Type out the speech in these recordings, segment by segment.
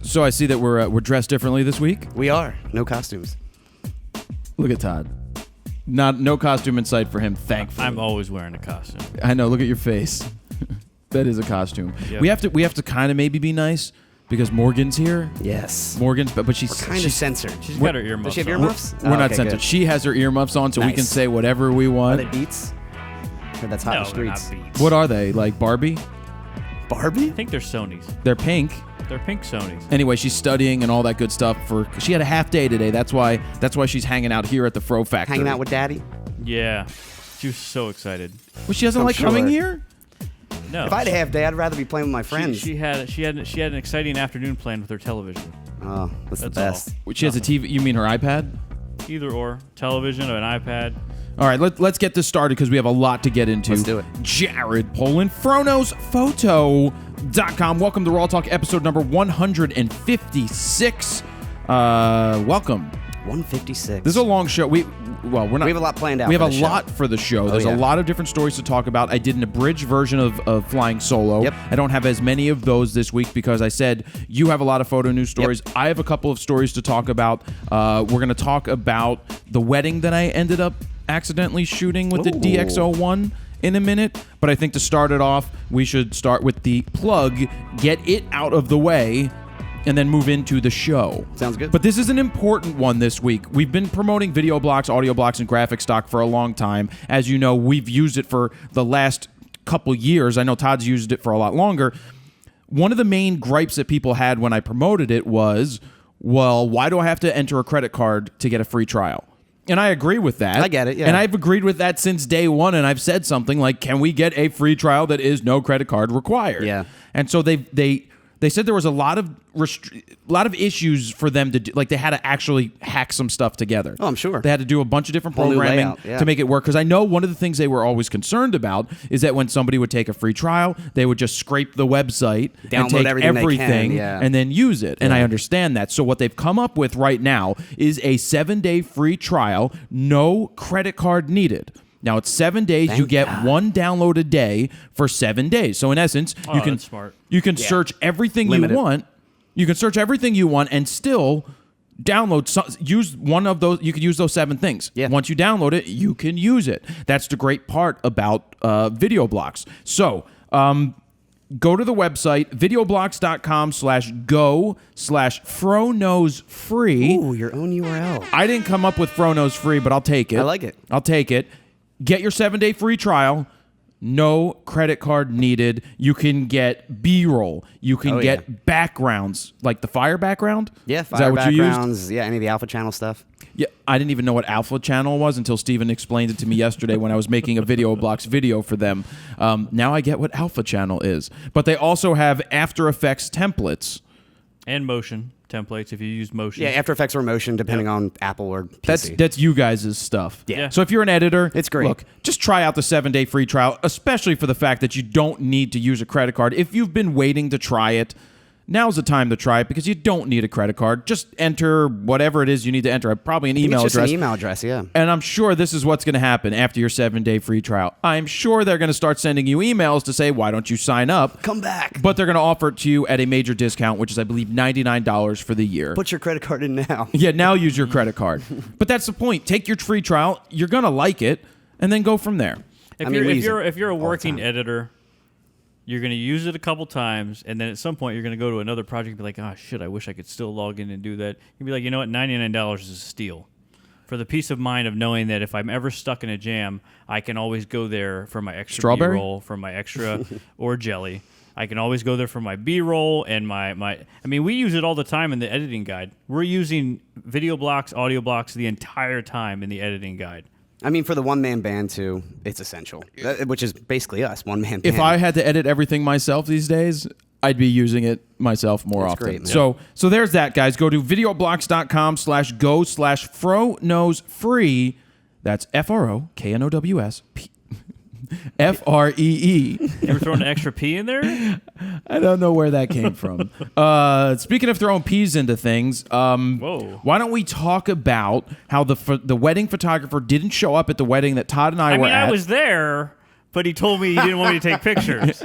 So I see that we're dressed differently this week. We are. No costumes. Look at Todd. No costume in sight for him, thankfully. I'm always wearing a costume. I know. Look at your face. That is a costume. Yep. We have to kind of maybe be nice because Morgan's here. Yes. Morgan's, but she's Kind of censored. She's got her earmuffs. Does she have on. earmuffs? We're not okay, censored. good. She has her earmuffs on, so we Nice. can say whatever we Are want. they Beats? Or that's Hot in No, the they're not Streets. Beats. What are they? Like Barbie? Barbie? I think they're Sony's. They're pink. They're pink Sony's. Anyway, she's studying and all that good stuff. She had a half day today. That's why she's hanging out here at the Fro Factory. Hanging out with Daddy? Yeah. She was so excited. Well, she doesn't I'm like coming sure. here. No. If I had a half day, I'd rather be playing with my friends. She had an exciting afternoon planned with her television. Oh, that's the That's best. She has a TV. You mean her iPad? Either or, television or an iPad. All right, let's get this started because we have a lot to get into. Let's do it. Jared Poland, FroKnowsPhoto.com. Welcome to RAWtalk, episode number 156. Welcome. 156. This is a long show. We're not. We have a lot planned out. We have for a the show. lot for the show. There's a yeah. lot of different stories to talk about. I did an abridged version of Flying Solo. Yep. I don't have as many of those this week because I said you have a lot of photo news stories. Yep. I have a couple of stories to talk about. We're going to talk about the wedding that I ended up accidentally shooting with the Ooh. DX01 in a minute. But I think to start it off, we should start with the plug, get it out of the way, and then move into the show. Sounds good. But this is an important one this week. We've been promoting video blocks, audio blocks, and graphic stock for a long time. As you know, we've used it for the last couple years. I know Todd's used it for a lot longer. One of the main gripes that people had when I promoted it was, well, why do I have to enter a credit card to get a free trial? And I agree with that. I get it, yeah. And I've agreed with that since day one, and I've said something like, can we get a free trial that is no credit card required? Yeah. And so they said there was a lot of issues for them to do. Like they had to actually hack some stuff together. Oh, I'm sure. They had to do a bunch of different Whole new programming layout, yeah. to make it work. Because I know one of the things they were always concerned about is that when somebody would take a free trial, they would just scrape the website and Download take everything they everything can, yeah. and then use it. And I understand that. So what they've come up with right now is a 7-day free trial, no credit card needed. Now it's 7 days. Thank you get God. one download a day for 7 days. So in essence, Oh, you can that's smart. you can search everything Limited. you want. You can search everything you want and still download. Use one of those. You can use those 7 things. Yeah. Once you download it, you can use it. That's the great part about video blocks. So go to the website videoblocks.com/go/FroKnowsFree. Ooh, your own URL. I didn't come up with FroKnowsFree, but I'll take it. I like it. I'll take it. Get your 7-day free trial. No credit card needed. You can get B-roll. You can get backgrounds, like the fire background. Yeah, Is that fire what you used? backgrounds. Yeah, any of the Alpha Channel stuff. Yeah, I didn't even know what Alpha Channel was until Steven explained it to me yesterday when I was making a Video Blocks video for them. Now I get what Alpha Channel is. But they also have After Effects templates. And motion templates if you use motion. Yeah, After Effects or Motion, depending on Apple or PC. That's you guys' stuff. Yeah. So if you're an editor, It's great. Look, just try out the 7-day free trial, especially for the fact that you don't need to use a credit card. If you've been waiting to try it, now's the time to try it because you don't need a credit card. Just enter whatever it is you need to enter. Probably an email it's just address. an email address, yeah. And I'm sure this is what's going to happen after your 7-day free trial. I'm sure they're going to start sending you emails to say, why don't you sign up? Come back. But they're going to offer it to you at a major discount, which is, I believe, $99 for the year. Put your credit card in now. Yeah, now use your credit card. But that's the point. Take your free trial. You're going to like it, and then go from there. If I mean, we use it you're a all the working time. editor, you're going to use it a couple times, and then at some point you're going to go to another project and be like, oh, shit, I wish I could still log in and do that. You'll be like, you know what, $99 is a steal. For the peace of mind of knowing that if I'm ever stuck in a jam, I can always go there for my extra Strawberry? B-roll, for my extra, or jelly. I can always go there for my B-roll and my. I mean, we use it all the time in the editing guide. We're using video blocks, audio blocks the entire time in the editing guide. I mean, for the one-man band, too, it's essential, which is basically us, one-man band. If I had to edit everything myself these days, I'd be using it myself more That's often. great, man. So there's that, guys. Go to videoblocks.com/go/FroKnowsFree. That's FROKNOWS. FREE. You ever thrown an extra P in there? I don't know where that came from. Speaking of throwing peas into things, Whoa. why don't we talk about how the wedding photographer didn't show up at the wedding that Todd and I were mean, at? I was there, but he told me he didn't want me to take pictures.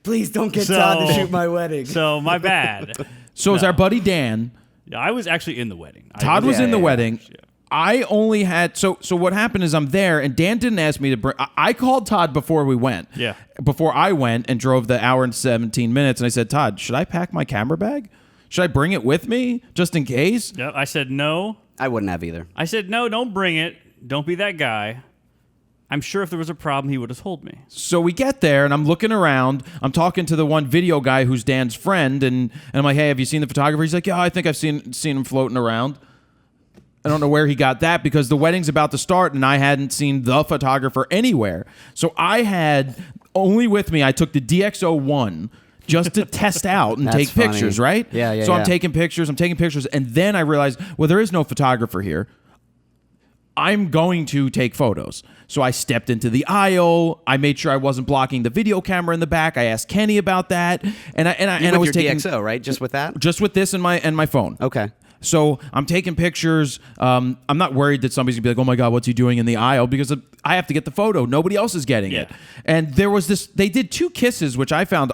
Please don't get Todd to shoot my wedding. So my bad. So is our buddy Dan. Yeah, I was actually in the wedding. Todd was in the wedding. Yeah. I only had so what happened is I'm there and Dan didn't ask me to bring. I called Todd before we went. Yeah. Before I went and drove the hour and 17 minutes, and I said, Todd, should I pack my camera bag? Should I bring it with me just in case? Yep. I said no. I wouldn't have either. I said no. Don't bring it. Don't be that guy. I'm sure if there was a problem, he would have told me. So we get there, and I'm looking around. I'm talking to the one video guy who's Dan's friend, and I'm like, hey, have you seen the photographer? He's like, yeah, I think I've seen him floating around. I don't know where he got that because the wedding's about to start, and I hadn't seen the photographer anywhere. So I had, only with me, I took the DxO1 just to test out and take funny. pictures, right? Yeah. So I'm taking pictures, and then I realized, well, there is no photographer here. I'm going to take photos. So I stepped into the aisle. I made sure I wasn't blocking the video camera in the back. I asked Kenny about that, and I was your taking DxO, right? Just with that? just with this and my phone. Okay. So I'm taking pictures. I'm not worried that somebody's gonna be like, "Oh my God, what's he doing in the aisle?" Because I have to get the photo. Nobody else is getting it. And there was this. They did 2 kisses, which I found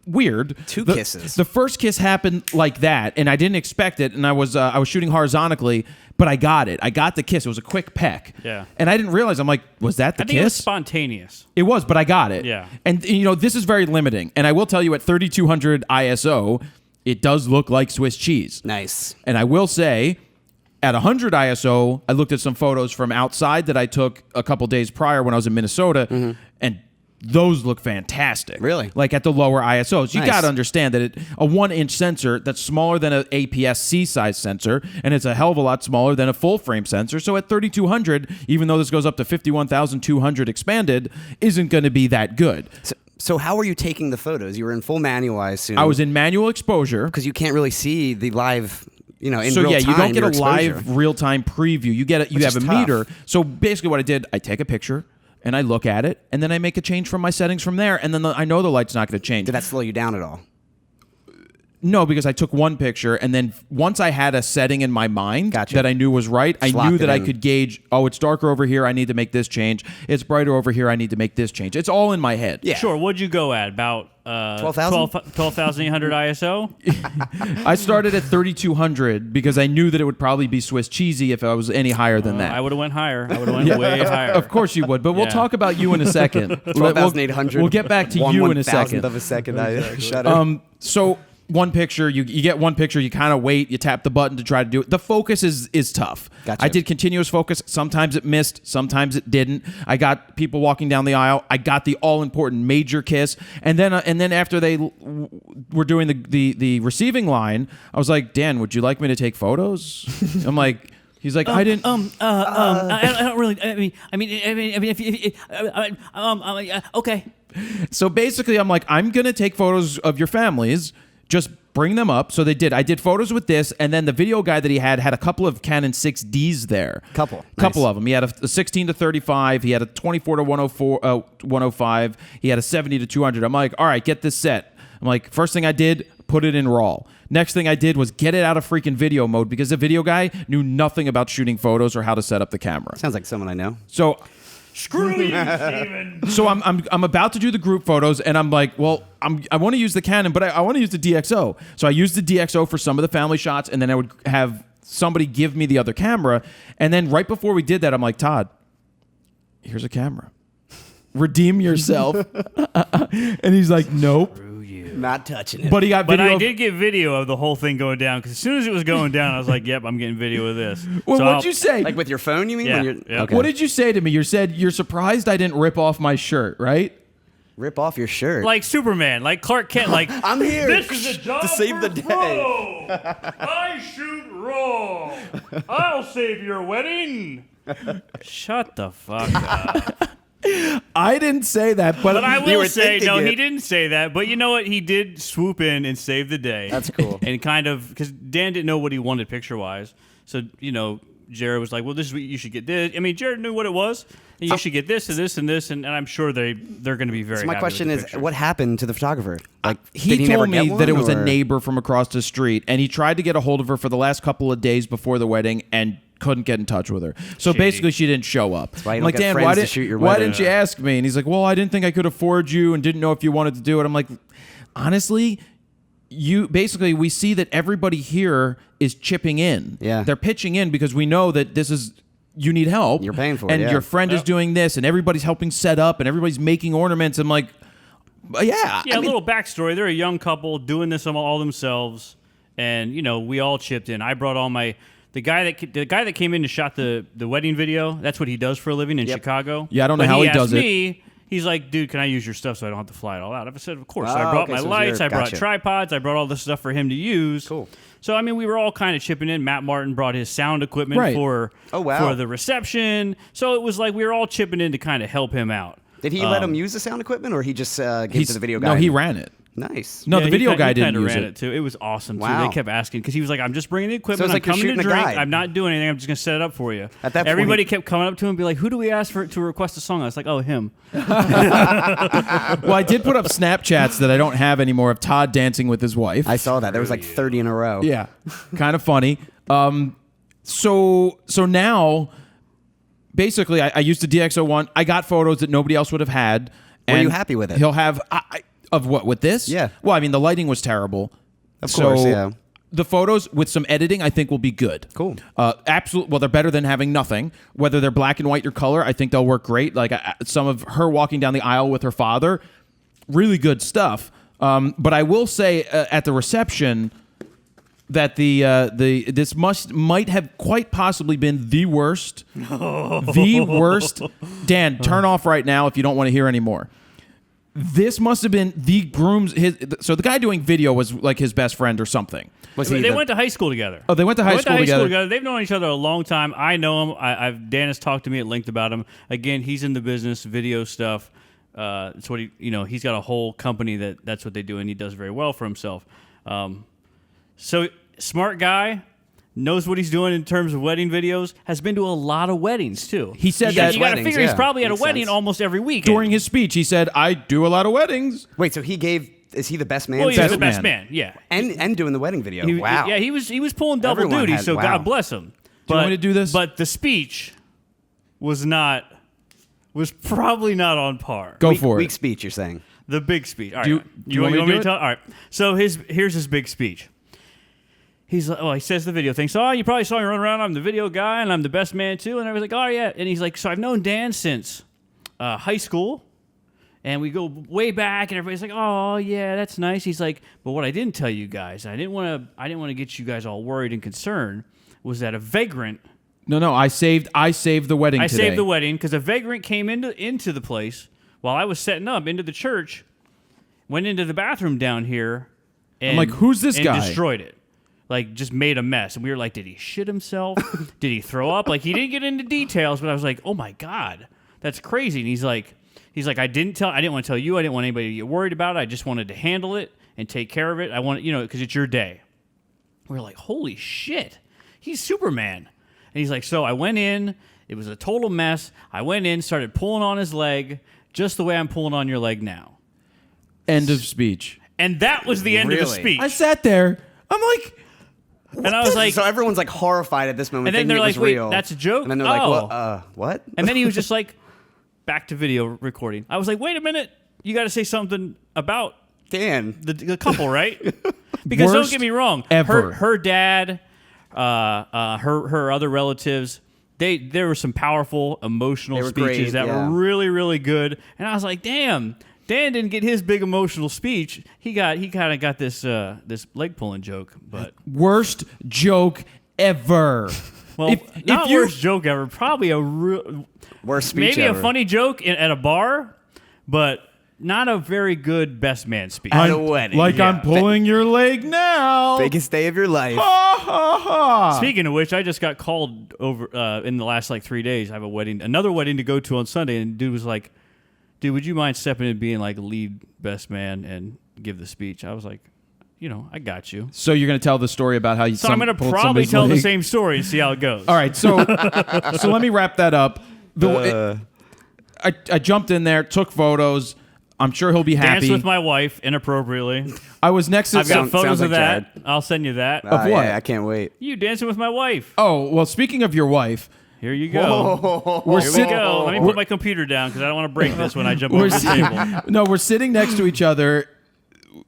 weird. 2 kisses. The first kiss happened like that, and I didn't expect it. And I was shooting horizontally, but I got it. I got the kiss. It was a quick peck. Yeah. And I didn't realize. I'm like, was that the I think it was kiss? spontaneous. It was, but I got it. Yeah. And this is very limiting. And I will tell you, at 3200 ISO, it does look like Swiss cheese. Nice. And I will say, at 100 ISO, I looked at some photos from outside that I took a couple days prior when I was in Minnesota, and those look fantastic. Really? Like at the lower ISOs. You Nice. got to understand that a 1-inch sensor that's smaller than an APS-C size sensor, and it's a hell of a lot smaller than a full-frame sensor. So at 3200, even though this goes up to 51,200 expanded, isn't going to be that good. So how were you taking the photos? You were in full manual, I assume. I was in manual exposure. because you can't really see the live, in So real yeah, time. you don't get your a exposure. live real-time preview. You get you Which have is a tough. meter. So basically what I did, I take a picture and I look at it, and then I make a change from my settings from there, and then I know the light's not going to change. Did that slow you down at all? No, because I took one picture, and then once I had a setting in my mind Gotcha. that I knew was right, I Locked knew it that I in. could gauge, oh, it's darker over here, I need to make this change. It's brighter over here, I need to make this change. It's all in my head. Yeah. Sure. What'd you go at? About 12,000? 12,800 ISO? I started at 3200 because I knew that it would probably be Swiss cheesy if I was any higher than that. I would have went higher. I would have went way higher. Of course you would, but we'll Yeah. talk about you in a second. 12,800. We'll get back to you in a second. of a second. I shudder. So one picture, you get one picture, you kind of wait, you tap the button to try to do it. The focus is tough. Gotcha. I did continuous focus. Sometimes it missed, sometimes it didn't. I got people walking down the aisle. I got the all important major kiss, and then after they were doing the receiving line, I was like, Dan, would you like me to take photos? I'm like. He's like, I didn't. I don't really. Okay. So basically, I'm like, I'm gonna take photos of your families. Just bring them up. So they did. I did photos with this, and then the video guy that he had a couple of Canon 6Ds there. Couple Couple Nice. of them. He had a 16 to 35. He had a 24 to 105. He had a 70 to 200. I'm like, all right, get this set. I'm like, first thing I did, put it in RAW. Next thing I did was get it out of freaking video mode because the video guy knew nothing about shooting photos or how to set up the camera. Sounds like someone I know. So Screw you, Steven. So I'm about to do the group photos, and I'm like, well, I want to use the Canon, but I want to use the DxO. So I used the DxO for some of the family shots, and then I would have somebody give me the other camera. And then right before we did that, I'm like, Todd, here's a camera. Redeem yourself. And he's like, nope. Not touching it. But he got But video. I did get video of the whole thing going down because as soon as it was going down, I was like, "Yep, I'm getting video of this." Well, So what'd I'll- you say? Like with your phone, you mean? Yeah, When you're, yeah. Okay. What did you say to me? You said you're surprised I didn't rip off my shirt, right? Rip off your shirt. like Superman, like Clark Kent, like I'm here This is a job to save the for day. Pro. I shoot raw. I'll save your wedding. Shut the fuck up. I didn't say that, but But I You will were say, thinking no, it. he didn't say that. But you know what? He did swoop in and save the day. That's cool. And kind of, because Dan didn't know what he wanted picture-wise. So, Jared was like, well, this is what you should get this. I mean, Jared knew what it was. And you should get this and this and this. And I'm sure they're going to be very So my happy question with is, the picture. what happened to the photographer? Like, he did he never told me get that it one, was a or- neighbor from across the street, and he tried to get a hold of her for the last couple of days before the wedding and couldn't get in touch with her. So Shady. basically, she didn't show up. why you I'm don't like, get Dan, friends to shoot your why wedding." didn't you ask me? And he's like, well, I didn't think I could afford you and didn't know if you wanted to do it. I'm like, honestly, we see that everybody here is chipping in. Yeah. They're pitching in because we know that you need help. You're paying for it, and yeah. your friend is doing this, and everybody's helping set up, and everybody's making ornaments. I'm like, yeah. Yeah, a little backstory. They're a young couple doing this all themselves, and we all chipped in. I brought all my the guy that came in to shot the wedding video. That's what he does for a living in Chicago. Yeah, I don't know But how he asked does it. me, he's like, dude, can I use your stuff so I don't have to fly it all out? I said, of course. So I Oh, brought okay, my so lights, I brought gotcha. tripods, I brought all this stuff for him to use. Cool. So we were all kind of chipping in. Matt Martin brought his sound equipment Right. for wow. for the reception. So it was like we were all chipping in to kind of help him out. Did he let him use the sound equipment, or he just gave it to the video guy? No, he ran it. Nice. No, Yeah, the video he guy didn't kinda use ran it. too. It was awesome too. Wow. They kept asking because he was like, "I'm just bringing the equipment. it's like I'm you're coming to shooting a drink. guide. I'm not doing anything. I'm just gonna set it up for you." At that point- everybody kept coming up to him and be like, "Who do we ask to request a song?" I was like, "Oh, him." Well, I did put up Snapchats that I don't have anymore of Todd dancing with his wife. I saw that. There was like 30 in a row. Yeah, kind of funny. So now, basically, I used the DxO1. I got photos that nobody else would have had. Were and you happy with it? He'll have of what with this? Yeah. Well, I mean, the lighting was terrible. Of course, yeah. The photos with some editing, I think, will be good. Cool. Absolutely. Well, they're better than having nothing. Whether they're black and white or color, I think they'll work great. Like some of her walking down the aisle with her father, really good stuff. But I will say at the reception that this might have quite possibly been the worst. The worst. Dan, turn off right now if you don't want to hear anymore. This must have been the groom's. So the guy doing video was like his best friend or something. They went to high school together. Oh, they went to high school together. They've known each other a long time. I know him. Dan has talked to me at length about him. Again, he's in the business, video stuff. It's what he's got a whole company that's what they do, and he does very well for himself. So smart guy. Knows what he's doing in terms of wedding videos. Has been to a lot of weddings too. He said that you got to weddings, figure he's yeah. probably at a Makes wedding sense. almost every week. During his speech, he said, "I do a lot of weddings." Wait, so is he the best man? Well, he's Best the best man. man. Yeah. And doing the wedding video. He- Wow. Yeah, he was pulling double Everyone duty. had- So wow. God bless him. Do you want me to do this? But the speech was probably not on par. Go for Weak it. speech, you're saying. The big speech. All right. Do you want me to do it? tell? All right. So here's his big speech. He's like, he says the video thing. So, you probably saw me run around. I'm the video guy, and I'm the best man too. And I was like, oh yeah. And he's like, so I've known Dan since high school, and we go way back. And everybody's like, oh yeah, that's nice. He's like, but what I didn't tell you guys, I didn't want to get you guys all worried and concerned, was that a vagrant. No, I saved the wedding. I today. saved the wedding because a vagrant came into the place while I was setting up into the church, went into the bathroom down here, and I'm like, who's this and guy? destroyed it. Like, just made a mess. And we were like, did he shit himself? Did he throw up? Like, he didn't get into details, but I was like, oh my God, that's crazy. And he's like, I didn't want to tell you. I didn't want anybody to get worried about it. I just wanted to handle it and take care of it. I want, because it's your day. We were like, holy shit, he's Superman. And he's like, so I went in. It was a total mess. I went in, started pulling on his leg, just the way I'm pulling on your leg now. End of speech. And that was the end of the Really? speech. I sat there. I'm like, and I was like, so everyone's like horrified at this moment. And then thinking they're it was like, wait, real. that's a joke? And then they're Oh. like, what? and then he was just like, back to video recording. I was like, wait a minute. You got to say something about Dan. the couple, right? Because Worst don't get me wrong. ever. Her dad, her other relatives, there were some powerful emotional They were speeches great, that yeah. were really, really good. And I was like, damn, Dan didn't get his big emotional speech. He kind of got this leg pulling joke, but worst joke ever. well, not you- worst joke ever. Probably a real, Worst speech maybe ever. a funny joke at a bar, but not a very good best man speech. At a wedding. Like Yeah. I'm pulling your leg now. Biggest day of your life. Ha ha ha. Speaking of which, I just got called over in the last 3 days. I have another wedding to go to on Sunday, and dude was like, "Dude, would you mind stepping in and being like lead best man and give the speech?" I was like, I got you. So you're gonna tell the story about how you. So I'm going to probably tell the same story and see how it goes. All right, so let me wrap that up. I jumped in there, took photos. I'm sure he'll be happy. Dance with my wife inappropriately. I was next to I've got photos sounds of like that. Jared. I'll send you that. Of what? Yeah, I can't wait. You dancing with my wife. Oh, well, speaking of your wife, Here you go. we're Here we sitting. go. Let me put my computer down because I don't want to break this when I jump over the table. No, we're sitting next to each other,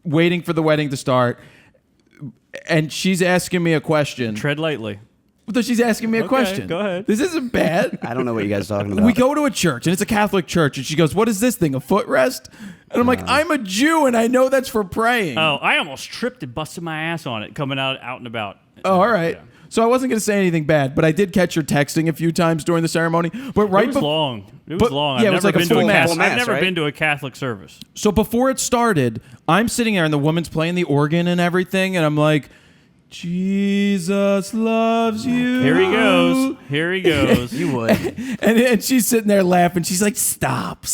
waiting for the wedding to start, and she's asking me a question. Tread lightly. So she's asking me a question. go ahead. This isn't bad. I don't know what you guys are talking about. We go to a church, and it's a Catholic church, and she goes, "What is this thing? A footrest?" And I'm like, "I'm a Jew, and I know that's for praying." Oh, I almost tripped and busted my ass on it coming out and about. Oh, all right. Yeah. So I wasn't going to say anything bad, but I did catch her texting a few times during the ceremony. But right It was before, long. It was but- long. yeah, I've it was never like a been to full mass. I've never right? been to a Catholic service. so before it started, I'm sitting there, and the woman's playing the organ and everything, and I'm like, Jesus loves you. Here he goes. Here he goes. You would. And she's sitting there laughing. She's like, stop.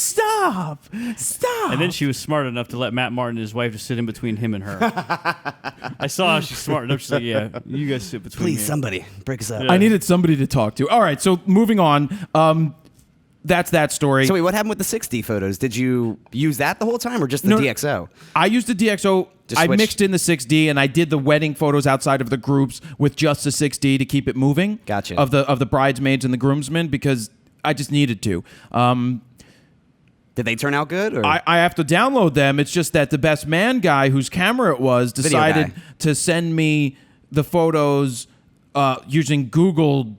And then she was smart enough to let Matt Martin and his wife just sit in between him and her. I saw she's smart enough. She's like, yeah, you guys sit between Please, me. somebody break us up. Yeah. I needed somebody to talk to. All right, so moving on. That's that story. So wait, what happened with the 6D photos? Did you use that the whole time, or just the No. DxO? I used the DxO. Just I switch. mixed in the 6D, and I did the wedding photos outside of the groups with just the 6D to keep it moving. Gotcha. Of the bridesmaids and the groomsmen, because I just needed to. Did they turn out good? Or? I have to download them. It's just that the best man guy, whose camera it was, decided guy. to send me the photos using Google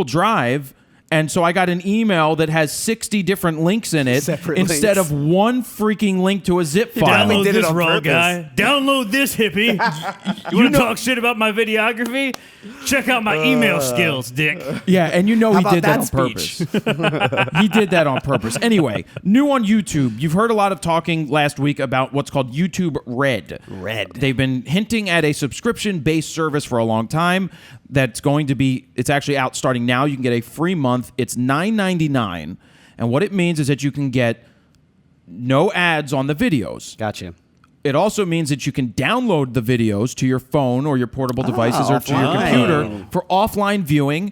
Drive. And so I got an email that has 60 different links in it Separate instead links. of one freaking link to a zip file. Download Download did it this, on raw purpose. guy. Download this, hippie. You want to talk shit about my videography? Check out my email skills, dick. Yeah, and you know How he about did that on that purpose. He did that on purpose. Anyway, new on YouTube. You've heard a lot of talking last week about what's called YouTube Red. Red. They've been hinting at a subscription-based service for a long time. That's going to be, it's actually out starting now. You can get a free month. It's $9.99. And what it means is that you can get no ads on the videos. Gotcha. It also means that you can download the videos to your phone or your portable devices or to your offline. computer for offline viewing,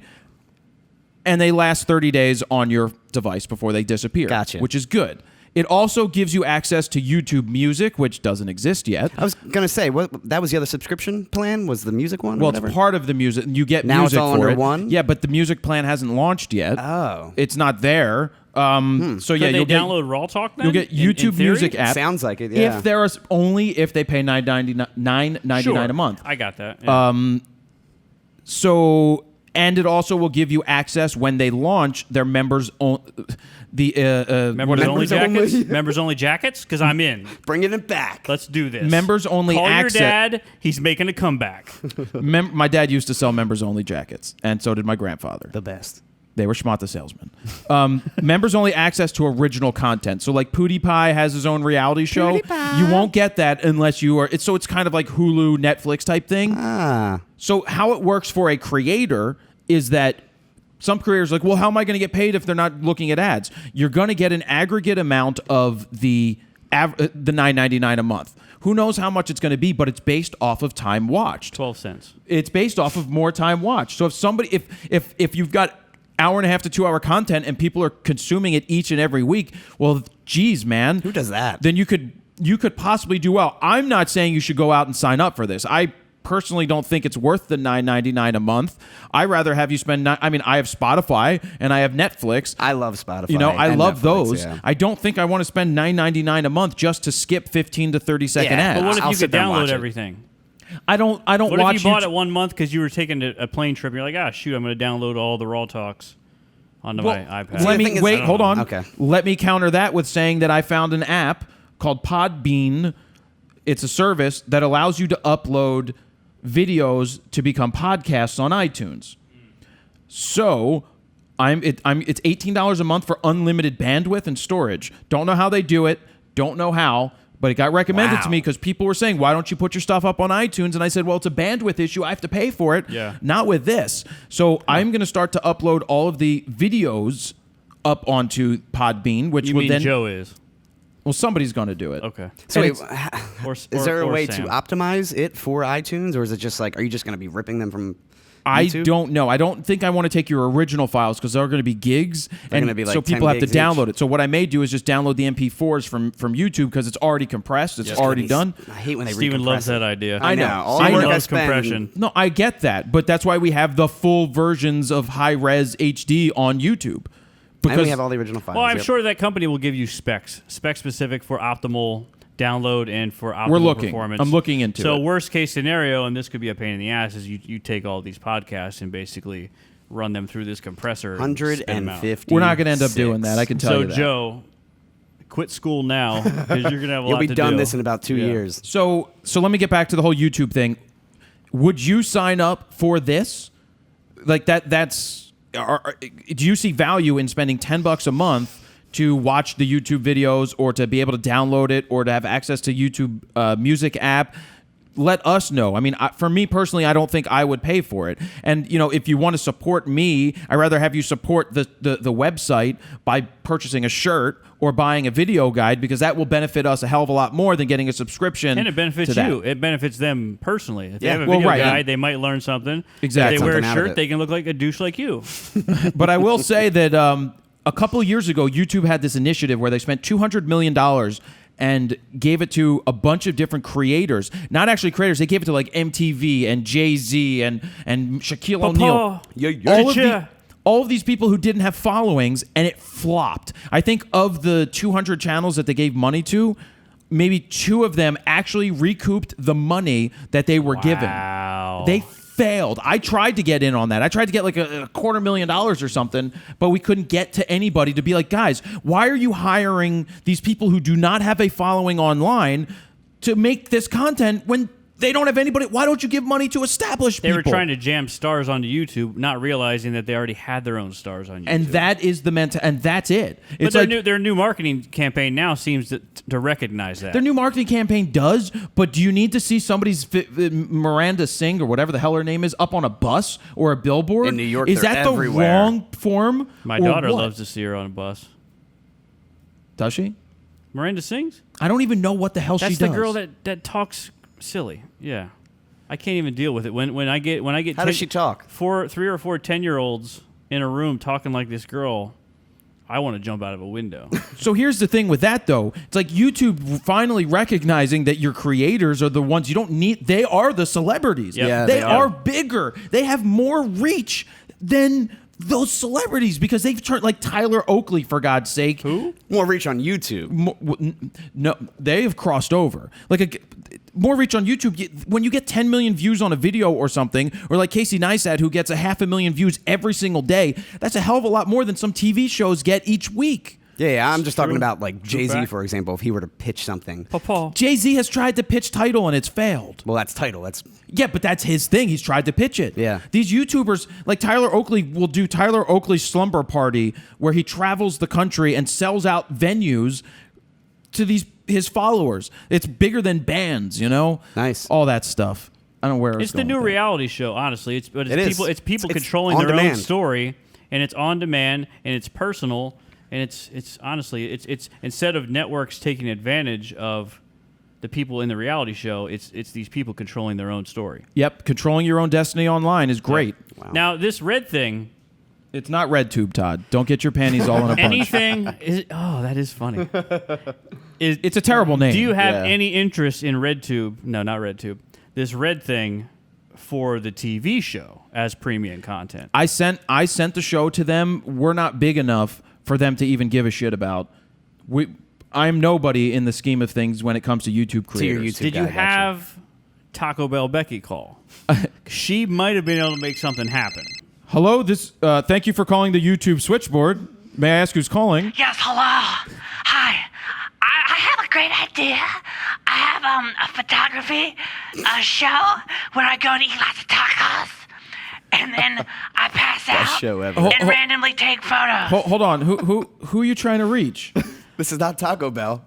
and they last 30 days on your device before they disappear, Gotcha. which is good. It also gives you access to YouTube Music, which doesn't exist yet. I was gonna say, that was the other subscription plan? Was the music one? or Well, whatever? it's part of the music. You get Now it's music all for under it. one? Yeah, but the music plan hasn't launched yet. Oh. It's not there. So Could yeah, they you'll get, download RAWtalk then? you'll get In YouTube theory? Music app. Sounds like it. Yeah. If there is only if they pay $9.99 Sure. a month. I got that. Yeah. So, and it also will give you access when they launch their members only. Members only members only? jackets? Members only jackets? Because I'm in. Bringing it back. Let's do this. Members only Call access. your dad. He's making a comeback. My dad used to sell members only jackets, and so did my grandfather. The best. They were schmata salesmen. Members only access to original content. So like PewDiePie has his own reality show. You won't get that unless you are. It's kind of like Hulu, Netflix type thing. Ah. So how it works for a creator is that some creators are like, well, how am I going to get paid if they're not looking at ads? You're going to get an aggregate amount of the $9.99 a month. Who knows how much it's going to be, but it's based off of time watched. 12 cents. It's based off of more time watched. So if somebody, if you've got hour and a half to 2 hour content and people are consuming it each and every week, well, geez, man. Who does that? Then you could possibly do well. I'm not saying you should go out and sign up for this. I personally don't think it's worth the $9.99 a month. I rather have you spend. I have Spotify and I have Netflix. I love Spotify. You know, I and love Netflix, those. yeah. I don't think I want to spend $9.99 a month just to skip 15 to 30 second Yeah, ads. But what if I'll you sit could there and watch download it. everything? I don't What watch if you bought YouTube- it 1 month because you were taking a plane trip and you're like, ah, shoot, I'm going to download all the RAWtalks onto Well, my iPad. See, Let the me thing is- wait. Hold on. Okay. Let me counter that with saying that I found an app called Podbean. It's a service that allows you to upload videos to become podcasts on iTunes. So it's $18 a month for unlimited bandwidth and storage. Don't know how they do it. Don't know how. But it got recommended to Wow. me because people were saying, why don't you put your stuff up on iTunes? And I said, well, it's a bandwidth issue. I have to pay for it. Yeah. Not with this. So I'm going to start to upload all of the videos up onto Podbean, which you will mean then... Joe is? Well, somebody's going to do it. Okay. So And wait, Or, is there a or way Sam. to optimize it for iTunes, or is it just like, are you just going to be ripping them from I YouTube? don't know. I don't think I want to take your original files because they're going to be gigs, and gonna be like so 10 people have to gigs download each. it. So what I may do is just download the MP4s from YouTube because it's already compressed. It's already done. I hate when they Steven loves recompress it. that idea. I know. know. All the Steven work I loves spend- compression. No, I get that, but that's why we have the full versions of high-res HD on YouTube. And we have all the original files. Well, I'm yep. sure that company will give you specs specific for optimal download and for optimal We're looking. performance. I'm looking into so it. worst case scenario, and this could be a pain in the ass, is you take all these podcasts and basically run them through this compressor. and spit 'em out. 150. We're not going to end up doing that. I can tell So you that. Joe, quit school now because you're gonna have a You'll lot be to done do. this in about 2 Yeah. years. So let me get back to the whole YouTube thing. Would you sign up for this? Like do you see value in spending $10 a month to watch the YouTube videos or to be able to download it or to have access to YouTube music app? Let us know. I mean, for me personally, I don't think I would pay for it. And, if you want to support me, I'd rather have you support the website by purchasing a shirt or buying a video guide because that will benefit us a hell of a lot more than getting a subscription. And it benefits to that. you. It benefits them personally. If they Yeah. have a Well, video right. guide, they might learn something. Exactly. If they wear a Something out of shirt, it. they can look like a douche like you. But I will say that a couple of years ago, YouTube had this initiative where they spent $200 million and gave it to a bunch of different creators. Not actually creators. They gave it to like MTV and Jay-Z and Shaquille O'Neal. All of these people who didn't have followings, and it flopped. I think of the 200 channels that they gave money to, maybe 2 of them actually recouped the money that they were given. Wow. They failed. I tried to get in on that. I tried to get like a $250,000 or something, but we couldn't get to anybody to be like, guys, why are you hiring these people who do not have a following online to make this content when they don't have anybody? Why don't you give money to established They people? were trying to jam stars onto YouTube, not realizing that they already had their own stars on YouTube. And that is the and that's it. But It's their new marketing campaign now seems to recognize that. their new marketing campaign does, but do you need to see somebody's Miranda Singh or whatever the hell her name is up on a bus or a billboard? In New York, is they're that the everywhere. wrong form? My or daughter what? loves to see her on a bus. Does she? Miranda sings? I don't even know what the hell That's she does. the girl that talks silly. Yeah. I can't even deal with it. When I get How does she talk? 3 or 4 10-year-olds in a room talking like this girl, I want to jump out of a window. So here's the thing with that, though. It's like YouTube finally recognizing that your creators are the ones you don't need. They are the celebrities. Yep. Yeah, they they are are. bigger. They have more reach than those celebrities because they've turned like Tyler Oakley, for God's sake. Who? More reach on YouTube. No, they have crossed over. More reach on YouTube. When you get 10 million views on a video or something, or like Casey Neistat, who gets 500,000 views every single day, that's a hell of a lot more than some TV shows get each week. Yeah, I'm just talking true. about like Jay-Z, fact. for example, if he were to pitch something. Papa. Jay-Z has tried to pitch Tidal and it's failed. Well, that's Tidal. That's Yeah, but that's his thing. He's tried to pitch it. Yeah. These YouTubers, like Tyler Oakley, will do Tyler Oakley's slumber party where he travels the country and sells out venues to his followers. It's bigger than bands, Nice. All that stuff. I don't know where It's the new reality show, honestly. It's It is. people It's controlling on their own demand. story, and it's on demand, and it's personal, and it's honestly it's instead of networks taking advantage of the people in the reality show, it's these people controlling their own story. Yep, controlling your own destiny online is great. Wow. Now this red thing, It's not RedTube, Todd. Don't get your panties all in a bunch. anything is that is funny. It's a terrible name. Do you have Yeah. any interest in RedTube? No, not RedTube. This red thing for the TV show as premium content. I sent the show to them. We're not big enough for them to even give a shit about. I'm nobody in the scheme of things when it comes to YouTube creators. YouTube Did you guy, gotcha. have Taco Bell Becky call? She might have been able to make something happen. Hello, thank you for calling the YouTube switchboard. May I ask who's calling? Yes, hello. Hi. I have a great idea. I have a photography show where I go and eat lots of tacos, and then I pass out show ever. Oh, and randomly take photos. Hold on. Who are you trying to reach? This is not Taco Bell.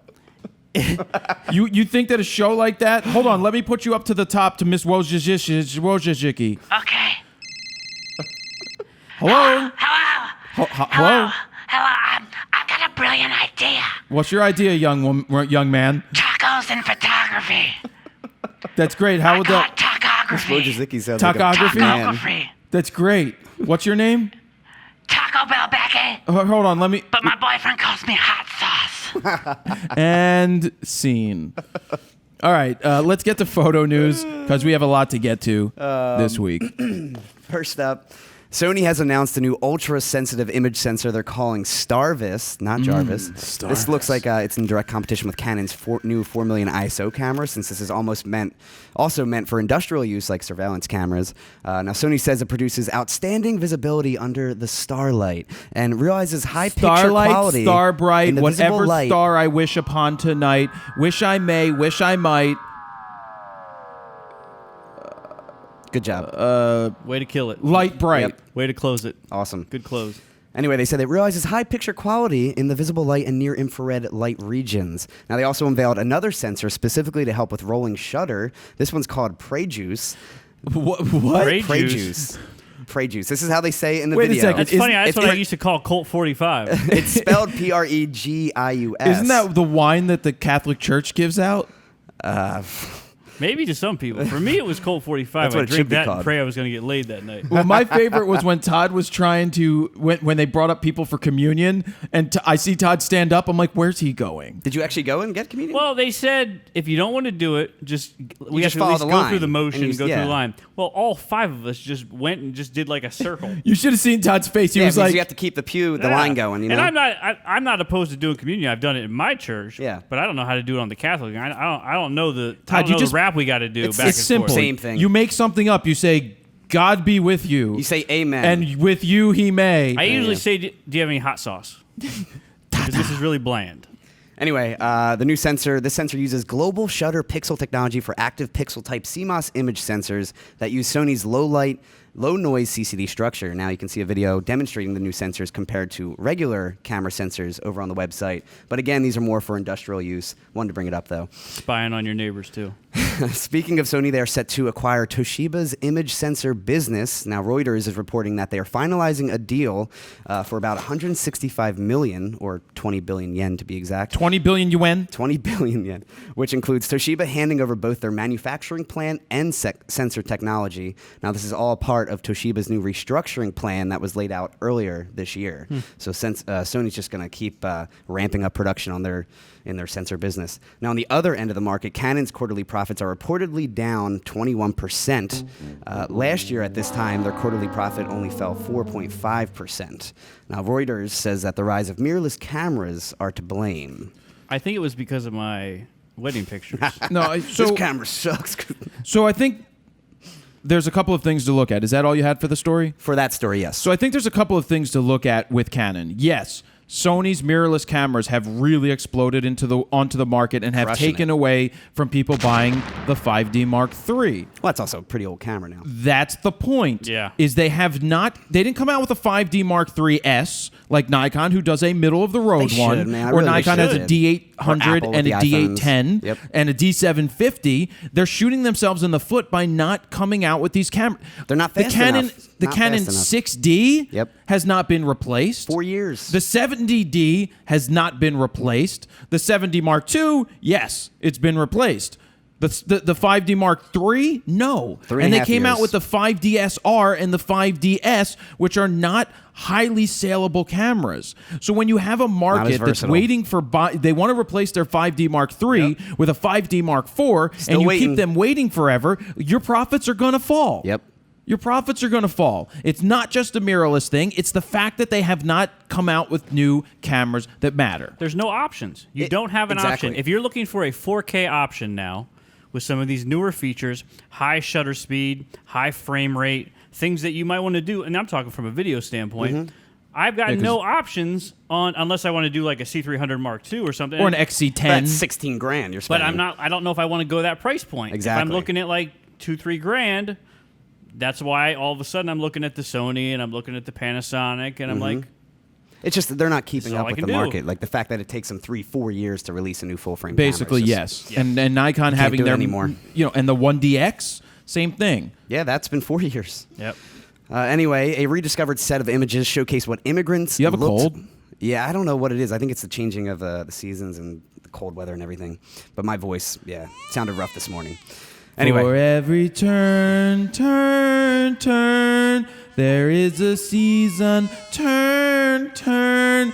You think that a show like that? Hold on. Let me put you up to the top to Miss Wojcicki. Okay. Hello. Hello. Hello. Hello. I've got a brilliant idea. What's your idea, young man? Tacos and photography. That's great. How would I that? got tacography. Wojcicki sounds like a Tacography? man. Tacography. That's great. What's your name? Taco Bell Becky. Hold on, let me. But my boyfriend calls me hot sauce. And scene. All right, let's get to photo news because we have a lot to get to this week. First up, Sony has announced a new ultra-sensitive image sensor they're calling Starvis, not Jarvis. This looks like it's in direct competition with Canon's new 4 million ISO camera, since this is also meant for industrial use like surveillance cameras. Now, Sony says it produces outstanding visibility under the starlight and realizes high picture quality. Starlight, star bright, in the whatever visible light. star I wish upon tonight. Wish I may, wish I might. Good job. Way to kill it. Light bright. Yep. Way to close it. Awesome. Good close. Anyway, they said it realizes high picture quality in the visible light and near infrared light regions. Now, they also unveiled another sensor specifically to help with rolling shutter. This one's called Prey Juice. What? Prey Juice. Prey Juice. This is how they say it in the Wait a video. second. That's funny. That's what I it's- used to call Colt 45. It's spelled Pregius. Isn't that the wine that the Catholic Church gives out? Maybe to some people. For me, it was Colt 45. That's what I it should drink be that called. and pray I was going to get laid that night. Well, my favorite was when Todd was trying to, when they brought up people for communion, and I see Todd stand up. I'm like, where's he going? Did you actually go and get communion? Well, they said if you don't want to do it, we just have to at follow least the go line. through the And motion, you- go yeah. through the line. Well, all 5 of us just went and just did like a circle. You should have seen Todd's face. He yeah, was because like, you have to keep the Yeah. line going. You know. And I'm not opposed to doing communion. I've done it in my church. Yeah. But I don't know how to do it on the Catholic. I don't know the Todd, I don't you know just- the rap we got to do It's- back it's and simple. forth. Same thing. You make something up. You say, God be with you. You say amen. And with you he may. I usually say, do you have any hot sauce? Because this is really bland. Anyway, this sensor uses global shutter pixel technology for active pixel type CMOS image sensors that use Sony's low noise CCD structure. Now you can see a video demonstrating the new sensors compared to regular camera sensors over on the website. But again, these are more for industrial use. Wanted to bring it up though. Spying on your neighbors too. Speaking of Sony, they are set to acquire Toshiba's image sensor business. Now, Reuters is reporting that they are finalizing a deal for about 165 million, or 20 billion yen to be exact. 20 billion yuan. 20 billion yen, which includes Toshiba handing over both their manufacturing plant and sensor technology. Now, this is all part of Toshiba's new restructuring plan that was laid out earlier this year. So since Sony's just going to keep ramping up production on in their sensor business. Now, on the other end of the market, Canon's quarterly profits are reportedly down 21%. Last year at this time, their quarterly profit only fell 4.5%. Now, Reuters says that the rise of mirrorless cameras are to blame. I think it was because of my wedding pictures. No, This so camera sucks. so I think there's a couple of things to look at. Is that all you had for the story? For that story, yes. So I think there's a couple of things to look at with Canon. Yes, Sony's mirrorless cameras have really exploded onto the market and have Crushing taken it. away from people buying the 5D Mark III. Well, that's also a pretty old camera now. That's the point. Yeah. Is they didn't come out with a 5D Mark III S like Nikon, who does a middle of the road They one, should, man. I or really Nikon wish has they a did. Or D800 Apple and with a the D810 iPhones. Yep. and a D750. They're shooting themselves in the foot by not coming out with these cameras. They're not fast enough. The Not Canon fast enough. 6D Yep. has not been replaced. 4 years. The 70D has not been replaced. The 70 Mark II, yes, it's been replaced. The 5D Mark III, no. 3.5 And they came out years. with the 5DSR and the 5DS, which are not highly saleable cameras. So when you have a market that's versatile. waiting for they want to replace their 5D Mark III with a 5D Mark IV, Still and you waiting. keep them waiting forever, your profits are going to fall. Yep. Your profits are going to fall. It's not just a mirrorless thing. It's the fact that they have not come out with new cameras that matter. There's no options. You don't have an exactly. option. If you're looking for a 4K option now with some of these newer features, high shutter speed, high frame rate, things that you might want to do, and I'm talking from a video standpoint, I've got no options on unless I want to do like a C300 Mark II or something. Or an XC10. That's 16 grand you're But spending. I don't know if I want to go that price point. Exactly. If I'm looking at like $2-3 grand, that's why all of a sudden I'm looking at the Sony and I'm looking at the Panasonic and I'm like, It's just that they're not keeping That's all up I with can the do. market. Like the fact that it takes them 3-4 years to release a new full frame. Basically, camera. It's just- yes. And Nikon having do it their anymore. and the 1DX, same thing. Yeah, that's been 4 years. yep. Anyway, a rediscovered set of images showcase what immigrants. You have a looked- cold? Yeah, I don't know what it is. I think it's the changing of the seasons and the cold weather and everything. But my voice, sounded rough this morning. Anyway, For every turn, There is a season. Turn, turn.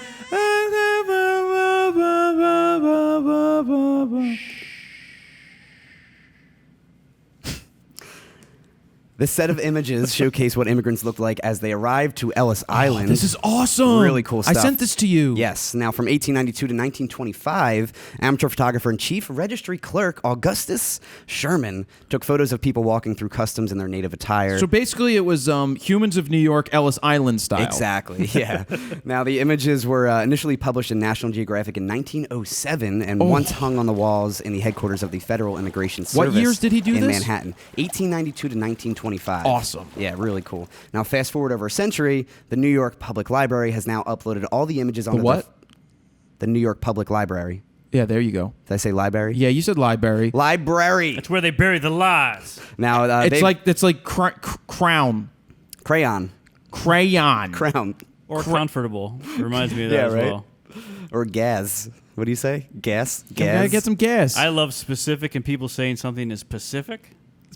This set of images showcase what immigrants looked like as they arrived to Ellis Island. This is awesome. Really cool stuff. I sent this to you. Yes. Now, from 1892 to 1925, amateur photographer and chief registry clerk Augustus Sherman took photos of people walking through customs in their native attire. So basically, it was Humans of New York, Ellis Island style. Exactly, yeah. Now, the images were initially published in National Geographic in 1907 and once hung on the walls in the headquarters of the Federal Immigration Service. What years did he do in this? Manhattan. 1892 to 1925. Awesome. Yeah, really cool. Now, fast forward over a century, the New York Public Library has now uploaded all the images on The what? The New York Public Library. Yeah, there you go. Did I say library? Yeah, you said library. Library. That's where they bury the lies. Now, It's like crown. crayon. Crayon. Crown. Or comfortable. Reminds me of that Yeah, as right. well. Or gas. What do you say? Gas? I Gas? gotta get some gas. I love specific and people saying something is Pacific.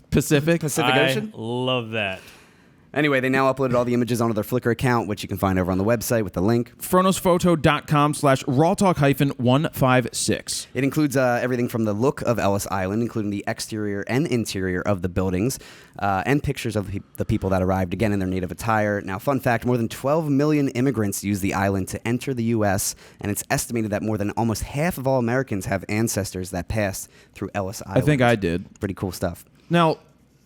Pacific. Pacific Ocean? I love that. Anyway, they now uploaded all the images onto their Flickr account, which you can find over on the website with the link. FroKnowsPhoto.com/RAWtalk-156. It includes everything from the look of Ellis Island, including the exterior and interior of the buildings, and pictures of the people that arrived, again, in their native attire. Now, fun fact, more than 12 million immigrants use the island to enter the U.S., and it's estimated that more than almost half of all Americans have ancestors that passed through Ellis Island. I think I did. Pretty cool stuff. Now,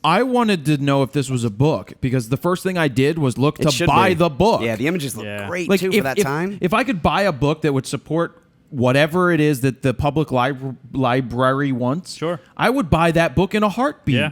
I wanted to know if this was a book because the first thing I did was look It to should buy be. the book. Yeah, the images look great, Like too, for that time. If I could buy a book that would support whatever it is that the public library wants, Sure. I would buy that book in a heartbeat. Yeah.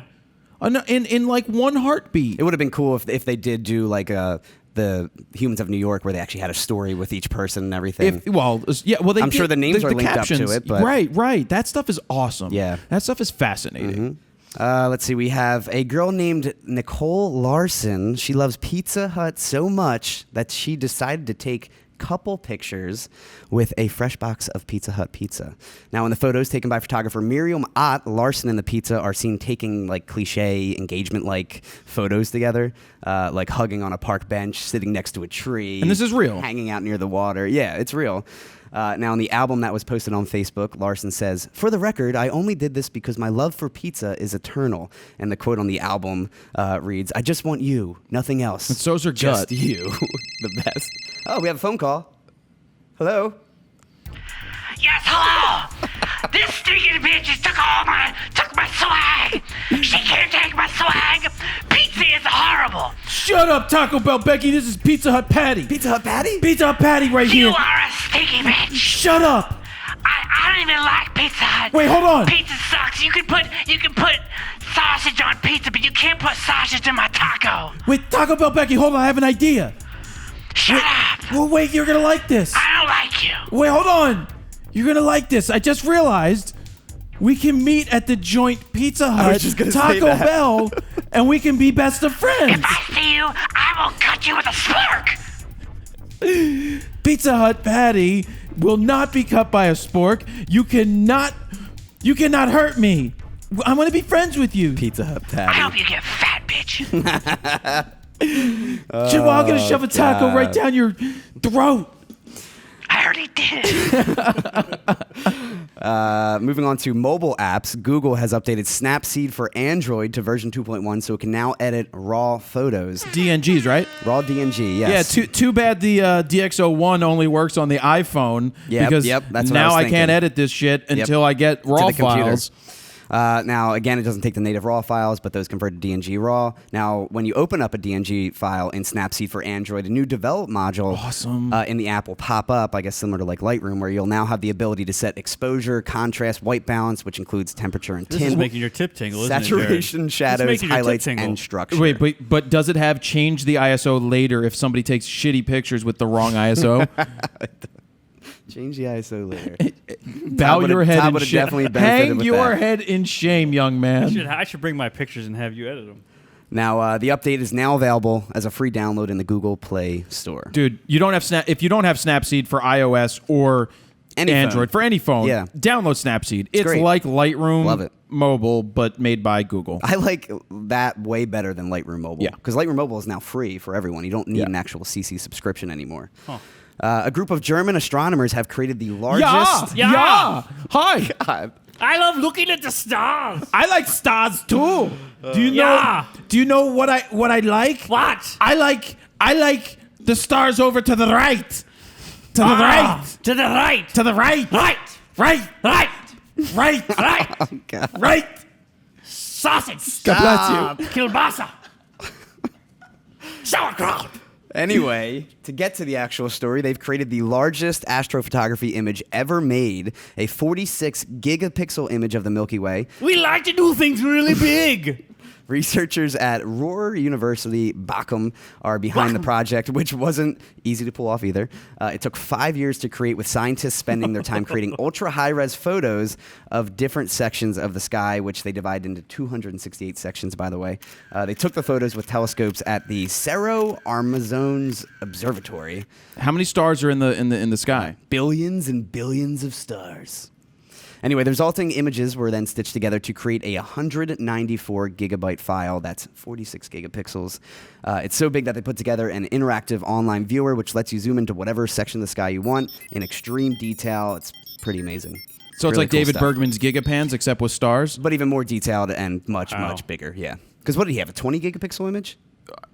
In like one heartbeat. It would have been cool if they did do like the Humans of New York, where they actually had a story with each person and everything. I'm sure the names are linked up to captions, it, but- right. That stuff is awesome. Yeah. That stuff is fascinating. Let's see. We have a girl named Nicole Larson. She loves Pizza Hut so much that she decided to take couple pictures with a fresh box of Pizza Hut pizza. Now, in the photos taken by photographer Miriam Ott, Larson and the pizza are seen taking like cliche engagement-like photos together, like hugging on a park bench, sitting next to a tree. And this is real. Hanging out near the water. Yeah, it's real. Now, in the album that was posted on Facebook, Larson says, "For the record, I only did this because my love for pizza is eternal." And the quote on the album reads, "I just want you, nothing else. And so's her just gut. you." The best. Oh, we have a phone call. Hello? Yes, hello. This stinking bitch has took my swag. She can't take my swag. Pizza is horrible. Shut up, Taco Bell Becky. This is Pizza Hut Patty. Pizza Hut Patty? Pizza Hut Patty right You here. are a stinky bitch. Shut up. I don't even like Pizza Hut. Wait, hold on. Pizza sucks. You can put sausage on pizza, but you can't put sausage in my taco. Wait, Taco Bell Becky, hold on. I have an idea. Shut up. Well, wait, you're going to like this. I don't like you. Wait, hold on. You're going to like this. I just realized we can meet at the joint Pizza Hut, just gonna say Taco that. Bell, and we can be best of friends. If I see you, I will cut you with a spork. Pizza Hut Patty will not be cut by a spork. You cannot hurt me. I'm going to be friends with you. Pizza Hut I Patty. hope you get fat, bitch. I'm going to shove a taco right down your throat. I already did. Moving on to mobile apps, Google has updated Snapseed for Android to version 2.1, so it can now edit RAW photos. DNGs, right? RAW DNG, yes. Yeah, too bad the DxO1 only works on the iPhone. Yep, because that's what now I was I can't thinking. edit this shit until I get RAW the computer. files. Now, again, it doesn't take the native RAW files, but those convert to DNG RAW. Now, when you open up a DNG file in Snapseed for Android, a new develop module in the app will pop up, I guess similar to like Lightroom, where you'll now have the ability to set exposure, contrast, white balance, which includes temperature and This is tint, making your tip tingle, isn't it, Jared? saturation, It's shadows, making your tip highlights, tingle. and structure. Wait, but does it have change the ISO later if somebody takes shitty pictures with the wrong ISO? Change the ISO later. Bow would've- your head Todd in would've shame. definitely benefited Hang with your that. head in shame, young man. I should bring my pictures and have you edit them. Now, the update is now available as a free download in the Google Play Store. Dude, if you don't have Snapseed for iOS or Any Android, phone. for any phone, Yeah. download Snapseed. It's great. like Lightroom. Love it. Mobile, but made by Google. I like that way better than Lightroom Mobile. Yeah. Because Lightroom Mobile is now free for everyone. You don't need an actual CC subscription anymore. A group of German astronomers have created the largest... Yeah. Hi. God. I love looking at the stars. I like stars too. Do you know? Yeah. Do you know what I like? What? I like the stars over to the right. To the right. To the right. To the right. Right. Right. Right. Right. Right. Oh, God. Right. Sausage. God bless you. Kielbasa. Sauerkraut. Anyway, to get to the actual story, they've created the largest astrophotography image ever made, a 46 gigapixel image of the Milky Way. We like to do things really big. Researchers at Ruhr University Bochum are behind the project, which wasn't easy to pull off either. It took 5 years to create, with scientists spending their time creating ultra-high-res photos of different sections of the sky, which they divide into 268 sections, by the way. They took the photos with telescopes at the Cerro Armazones Observatory. How many stars are in the sky? Billions and billions of stars. Anyway, the resulting images were then stitched together to create a 194 gigabyte file. That's 46 gigapixels. It's so big that they put together an interactive online viewer, which lets you zoom into whatever section of the sky you want in extreme detail. It's pretty amazing. So it's Really like cool David stuff. Bergman's Gigapans, except with stars. But even more detailed and much, much bigger. Yeah. Because what did he have, a 20 gigapixel image?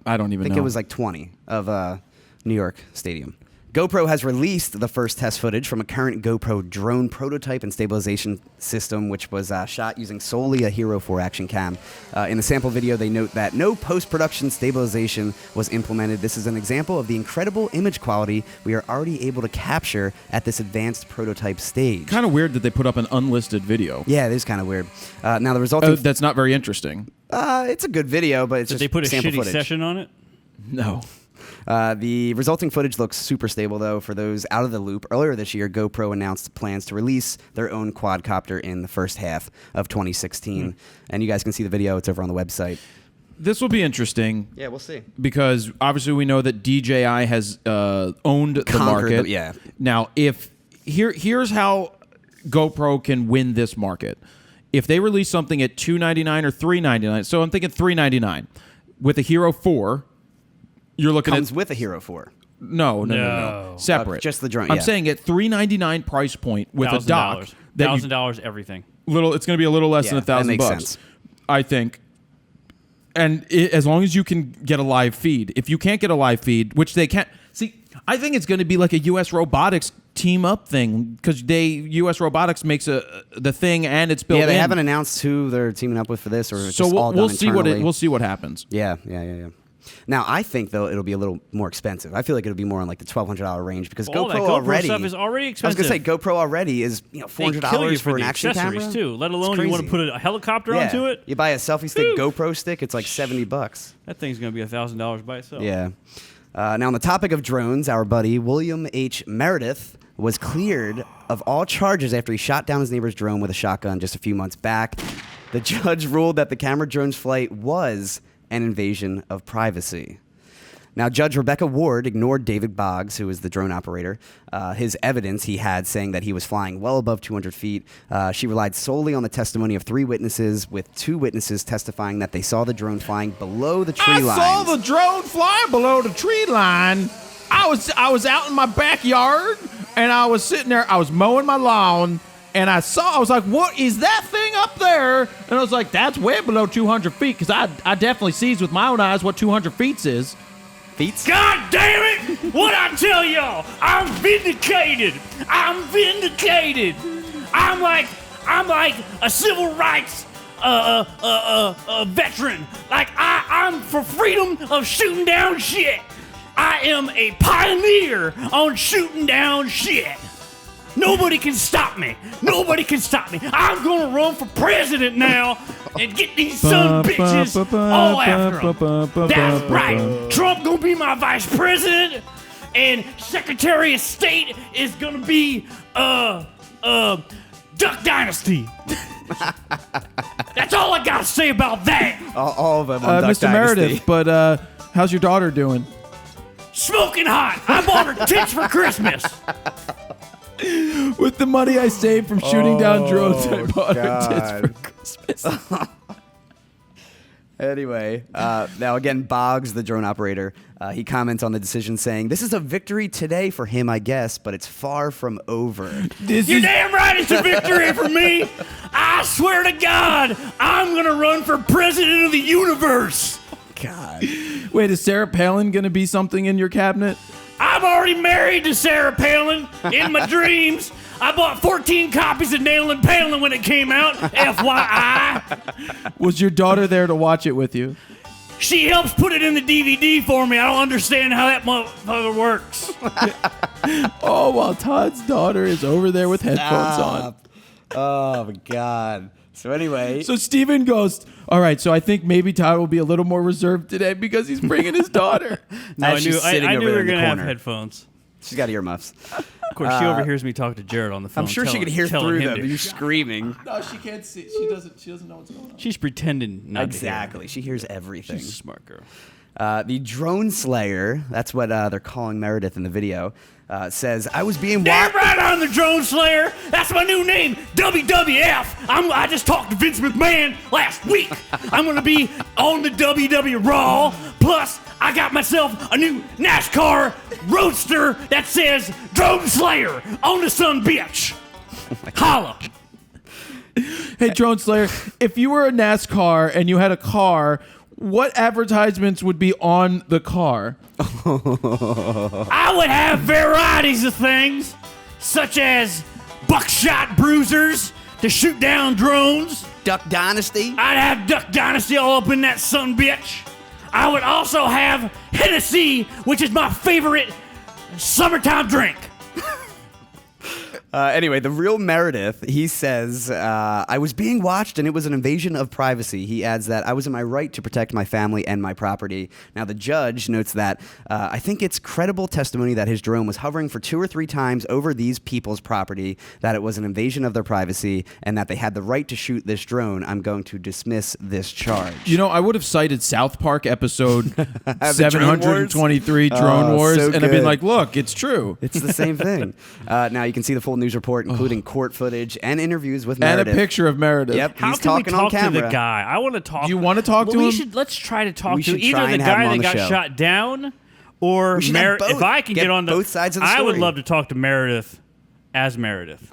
I don't even I think know. it was like 20 of New York Stadium. GoPro has released the first test footage from a current GoPro drone prototype and stabilization system, which was shot using solely a Hero 4 action cam. In the sample video, they note that no post-production stabilization was implemented. This is an example of the incredible image quality we are already able to capture at this advanced prototype stage. Kind of weird that they put up an unlisted video. Yeah, it is kind of weird. Now, the resulting... That's not very interesting. it's a good video, but it's Did just they put a sample shitty footage. session on it? No. The resulting footage looks super stable, though, for those out of the loop. Earlier this year, GoPro announced plans to release their own quadcopter in the first half of 2016. And you guys can see the video. It's over on the website. This will be interesting. Yeah, we'll see. Because obviously we know that DJI has owned the market. Yeah. Now, here's how GoPro can win this market. If they release something at $299 or $399, so I'm thinking $399 with a Hero 4. You're looking Comes at with a Hero 4. no. Separate. Just the drone, I'm yeah. saying at $399 price point with a dock. $1,000 everything. It's going to be a little less than that $1,000 makes bucks, sense. I think. And as long as you can get a live feed. If you can't get a live feed, which they can't. See, I think it's going to be like a U.S. Robotics team up thing because U.S. Robotics makes the thing and it's built in. Yeah, they haven't announced who they're teaming up with for this, or it's just all we'll done see internally. we'll see what happens. Yeah. Now, I think, though, it'll be a little more expensive. I feel like it'll be more in like the $1,200 range because All that GoPro GoPro already... stuff is already expensive. I was going to say, GoPro already is They $400 kill you for an the action accessories camera. too. Let It's alone you want to crazy. put a helicopter Yeah. onto it. You buy a selfie stick Whew. GoPro stick, it's like $70. That thing's gonna be $1,000 by itself. Yeah. Now, on the topic of drones, our buddy William H. Meredith was cleared of all charges after he shot down his neighbor's drone with a shotgun just a few months back. The judge ruled that the camera drone's flight was an invasion of privacy. Now, Judge Rebecca Ward ignored David Boggs, who was the drone operator, his evidence he had saying that he was flying well above 200 feet. She relied solely on the testimony of 3 witnesses, with 2 witnesses testifying that they saw the drone flying below the tree line. I saw the drone flying below the tree line. I was out in my backyard and I was sitting there. I was mowing my lawn and I was like, what is that thing up there? And I was like, that's way below 200 feet because I definitely sees with my own eyes what 200 feet is. Feet? God damn it! What I tell y'all? I'm vindicated. I'm like a civil rights veteran. Like I'm for freedom of shooting down shit. I am a pioneer on shooting down shit. Nobody can stop me. I'm gonna run for president now and get these son bitches all after them. That's right. Trump gonna be my vice president, and Secretary of State is gonna be Duck Dynasty. That's all I gotta say about that. All of them on Duck Mr. Dynasty. Meredith, but how's your daughter doing? Smoking hot. I bought her tits for Christmas. With the money I saved from shooting down drones, I bought her tits for Christmas. Anyway, now again, Boggs, the drone operator, he comments on the decision saying, "This is a victory today for him, I guess, but it's far from over." You're damn right it's a victory for me. I swear to God, I'm going to run for president of the universe. God. Wait, is Sarah Palin going to be something in your cabinet? I'm already married to Sarah Palin in my dreams. I bought 14 copies of Nailin' Palin when it came out, FYI. Was your daughter there to watch it with you? She helps put it in the DVD for me. I don't understand how that motherfucker works. Oh, while Todd's daughter is over there with headphones on. Oh, my God. So anyway. So Steven goes, all right, so I think maybe Todd will be a little more reserved today because he's bringing his daughter. No, I knew we were going to have headphones. She's got earmuffs. Of course, she overhears me talk to Jared on the phone. I'm sure she can hear through them. You're screaming. No, she can't see. She doesn't know what's going on. She's pretending not Exactly. to hear. She hears everything. She's a smart girl. The drone slayer, that's what they're calling Meredith in the video, says, "I was being Damn right I'm the drone slayer. That's my new name, WWF. I just talked to Vince McMahon last week. I'm going to be on the WW Raw. Plus, I got myself a new NASCAR roadster that says Drone Slayer on the son bitch. Holla." Hey, Drone Slayer, if you were a NASCAR and you had a car, what advertisements would be on the car? I would have varieties of things, such as buckshot bruisers to shoot down drones. Duck Dynasty. I'd have Duck Dynasty all up in that son bitch. I would also have Hennessy, which is my favorite summertime drink. Anyway, the real Meredith, he says, "I was being watched and it was an invasion of privacy." He adds that I was in my right to protect my family and my property. Now, the judge notes that I think it's credible testimony that his drone was hovering for 2 or 3 times over these people's property, that it was an invasion of their privacy, and that they had the right to shoot this drone. I'm going to dismiss this charge. You know, I would have cited South Park episode 723, Drone Wars, so and I've been like, look, it's true. It's the same thing. Now, you can see the full news report, including court footage and interviews with And Meredith. a picture of Meredith. Yep, How he's can we talking talk on camera. to the guy? I want to talk. Do you want to talk to him? Let's try to talk We to should either try the and have him guy on that the got show. shot down or We should have Meredith. both. If I can get on both sides of the I would story. love to talk to Meredith as Meredith.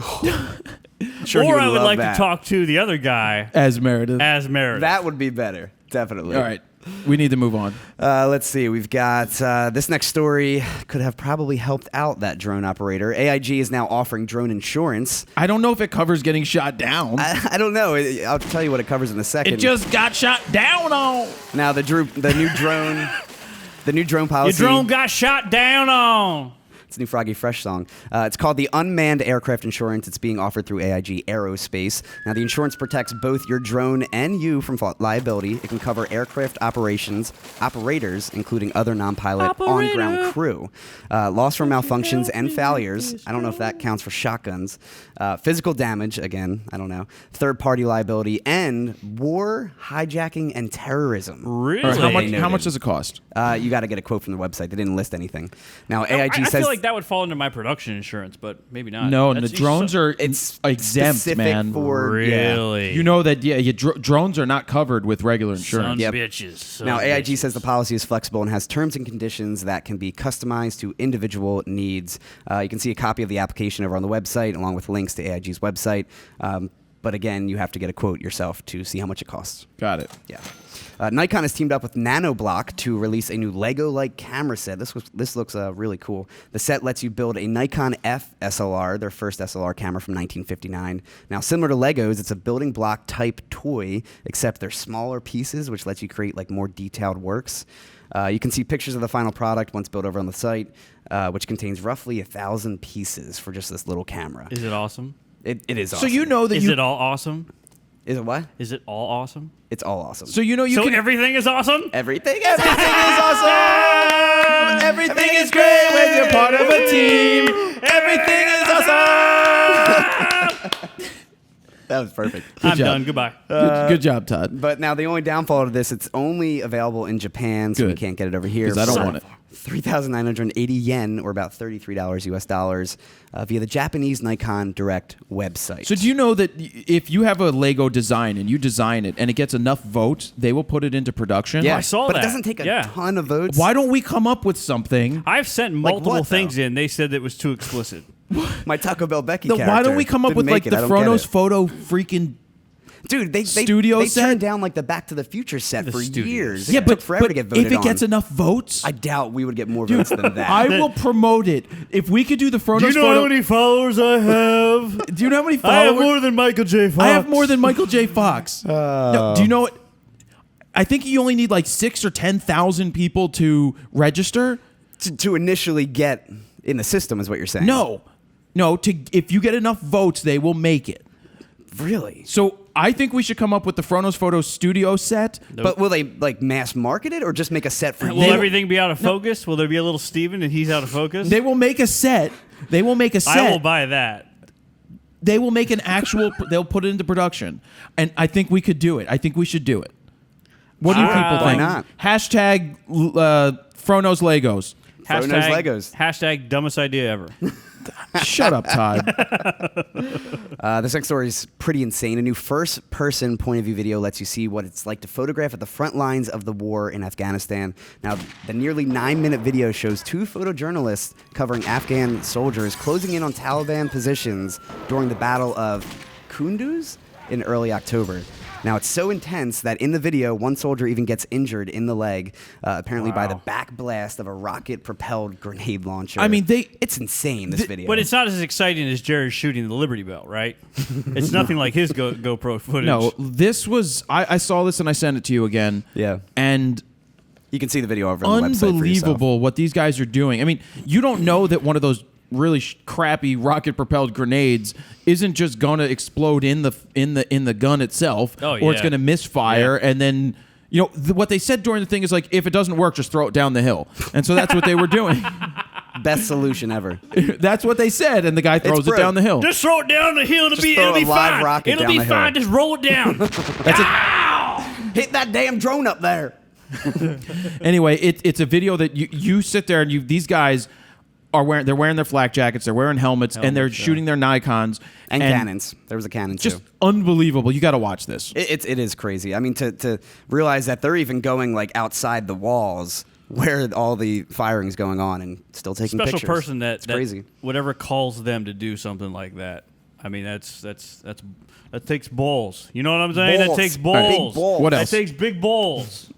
Sure, he or would I would love like that. to talk to the other guy As Meredith. as Meredith. That would be better, definitely. All right. We need to move on. Let's see. We've got this next story could have probably helped out that drone operator. AIG is now offering drone insurance. I don't know if it covers getting shot down. I don't know. I'll tell you what it covers in a second. It just got shot down on. Now the new drone, the new drone policy. Your drone got shot down on. It's a new Froggy Fresh song. It's called the Unmanned Aircraft Insurance. It's being offered through AIG Aerospace. Now, the insurance protects both your drone and you from liability. It can cover aircraft operators, including other non-pilot on-ground crew. Loss from malfunctions and failures. I don't know if that counts for shotguns. Physical damage, again, I don't know. Third-party liability and war, hijacking, and terrorism. Really? All right, They how much noted. does it cost? You got to get a quote from the website. They didn't list anything. Now, AIG I says feel like that would fall into my production insurance, but maybe not. No, the That's drones are it's exempt, specific man. for really. You know that, drones are not covered with regular insurance. Son Yep. bitches. Now, son AIG bitches. says the policy is flexible and has terms and conditions that can be customized to individual needs. You can see a copy of the application over on the website, along with links to AIG's website. But again, you have to get a quote yourself to see how much it costs. Got it. Yeah. Nikon has teamed up with Nanoblock to release a new Lego-like camera set. This looks really cool. The set lets you build a Nikon F SLR, their first SLR camera from 1959. Now, similar to Legos, it's a building block type toy, except they're smaller pieces, which lets you create like more detailed works. You can see pictures of the final product once built over on the site, which contains roughly 1,000 pieces for just this little camera. Is it awesome? It is awesome. So you know that Is you. it all awesome? Is it what? Is it all awesome? It's all awesome. So you know you So can. everything is awesome? Everything is awesome. Everything is great when you're part of a team. Everything is awesome. That was perfect. I'm job. done. Goodbye. Good job, Todd. But now the only downfall to this, it's only available in Japan, so we Good. can't get it over here. 'Cause I don't for want it. 3,980 yen, or about $33 US dollars, via the Japanese Nikon Direct website. So do you know that if you have a Lego design and you design it and it gets enough votes, they will put it into production? yeah, I saw but that. it doesn't take a Yeah. ton of votes. Why don't we come up with something? I've sent multiple what, things though? in. They said it was too explicit. My Taco Bell Becky No, character why don't we come up didn't with make like it. the I don't get Fronos it. photo freaking... Dude, they studio set? turned down like the Back to the Future set The for studio years. set. Yeah, It but, took forever to but get voted if it gets on. enough votes, I doubt we would get more votes than that. I will promote it. If we could do the Fronos photo... followers I have? Do you know how many followers? than Michael J. Fox. I have more than Michael J. Fox. No, do you know what? I think you only need like 6,000 or 10,000 people to register. to initially get in the system is what you're saying. No. If you get enough votes, they will make it. Really? So I think we should come up with the Fronos Photo studio set. But will they like mass market it or just make a set for Will you? everything be out of focus? Will there be a little Steven and he's out of focus? They will make a set. They will make a set. I will buy that. They will make an actual. They'll put it into production, and I think we could do it. I think we should do it. What do you people Why think? not? Hashtag Fronos Legos. Fronos Legos. Hashtag dumbest idea ever. Shut up, Todd. This next story is pretty insane. A new first-person point-of-view video lets you see what it's like to photograph at the front lines of the war in Afghanistan. Now, the nearly 9-minute video shows 2 photojournalists covering Afghan soldiers closing in on Taliban positions during the Battle of Kunduz in early October. Now, it's so intense that in the video, one soldier even gets injured in the leg, apparently by the back blast of a rocket-propelled grenade launcher. I mean, it's insane, this video. But it's not as exciting as Jared shooting the Liberty Bell, right? It's nothing like his GoPro footage. No, this was. I saw this and I sent it to you again. Yeah. And You can see the video over on the website for yourself. unbelievable what these guys are doing. I mean, you don't know that one of those really crappy rocket-propelled grenades isn't just going to explode in the gun itself, Oh, or it's yeah. going to misfire, Yeah. and then what they said during the thing is like, if it doesn't work, just throw it down the hill, and so that's what they were doing. Best solution ever. That's what they said, and the guy throws it broke. down the hill. Just throw it down the hill. Just throw a live rocket It'll down be the hill. fine. Just roll it down. Hit that damn drone up there. Anyway, it's a video that you sit there and these guys are wearing their flak jackets, they're wearing helmets, and they're shooting their Nikons And Canons. There was a Canon Just too. unbelievable. You got to watch this. It is crazy. I mean, to realize that they're even going like outside the walls where all the firing's going on and still taking Special pictures. person that crazy. Whatever calls them to do something like that. I mean, that takes balls. You know what I'm saying? Balls. That takes Big balls. balls. What else? That takes big balls.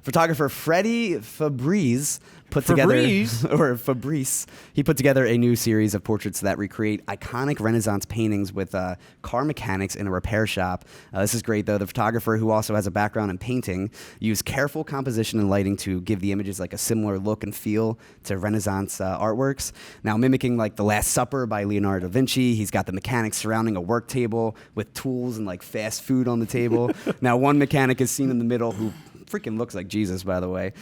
Photographer Freddie Fabrice put Fabrice? together, or Fabrice, he put together a new series of portraits that recreate iconic Renaissance paintings with car mechanics in a repair shop. This is great, though. The photographer, who also has a background in painting, used careful composition and lighting to give the images like a similar look and feel to Renaissance artworks. Now, mimicking like The Last Supper by Leonardo da Vinci, he's got the mechanics surrounding a work table with tools and like fast food on the table. Now, one mechanic is seen in the middle who freaking looks like Jesus, by the way,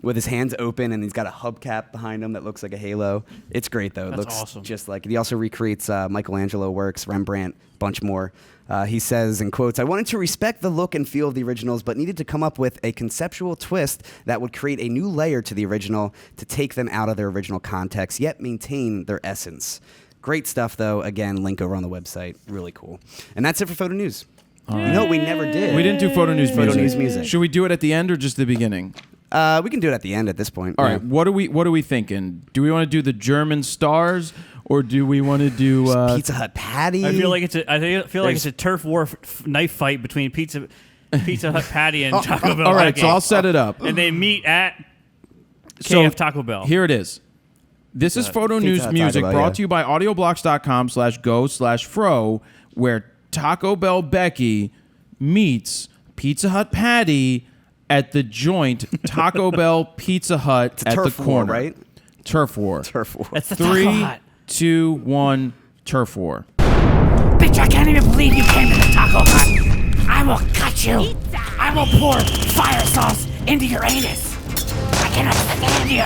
with his hands open, and he's got a hubcap behind him that looks like a halo. It's great, though. It That's looks awesome. just like it. He also recreates Michelangelo works, Rembrandt, bunch more. He says, in quotes, "I wanted to respect the look and feel of the originals, but needed to come up with a conceptual twist that would create a new layer to the original to take them out of their original context, yet maintain their essence." Great stuff, though. Again, link over on the website. Really cool. And that's it for Photo News. No, we never did. We didn't do photo news music. Photo news music. Should we do it at the end or just the beginning? We can do it at the end at this point. All yeah. right. What are we thinking? Do we want to do the German stars or do we want to do Pizza Hut patty. I feel like it's a turf war knife fight between Pizza Hut patty and Taco Bell. All right, Baggy. so I'll set it up. And they meet at So, KF Taco Bell. Here it is. This is Photo Pizza News Hut music Taco Bell, brought yeah. to you by audioblocks.com/go/fro, where Taco Bell Becky meets Pizza Hut Patty at the joint Taco Bell Pizza Hut at turf the war, corner. right? Turf war. Turf war. That's the Taco 3, Hut. 2, 1, turf war. Bitch, I can't even believe you came to the Taco Hut. I will cut you. I will pour fire sauce into your anus. I cannot stand you.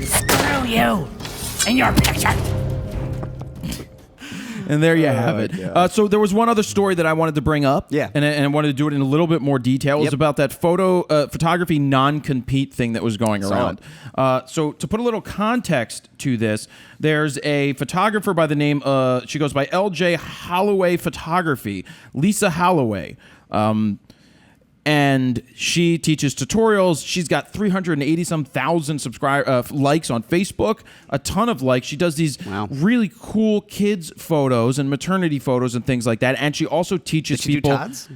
Screw you and your picture. And there you have it. So there was one other story that I wanted to bring up. Yeah. And I wanted to do it in a little bit more detail. It was Yep. about that photography non-compete thing that was going around. So to put a little context to this, there's a photographer by the name, she goes by LJ Holloway Photography, Lisa Holloway. And she teaches tutorials. She's got 380-some thousand likes on Facebook, a ton of likes. She does these really cool kids photos and maternity photos and things like that. And she also teaches people. Do Todd's?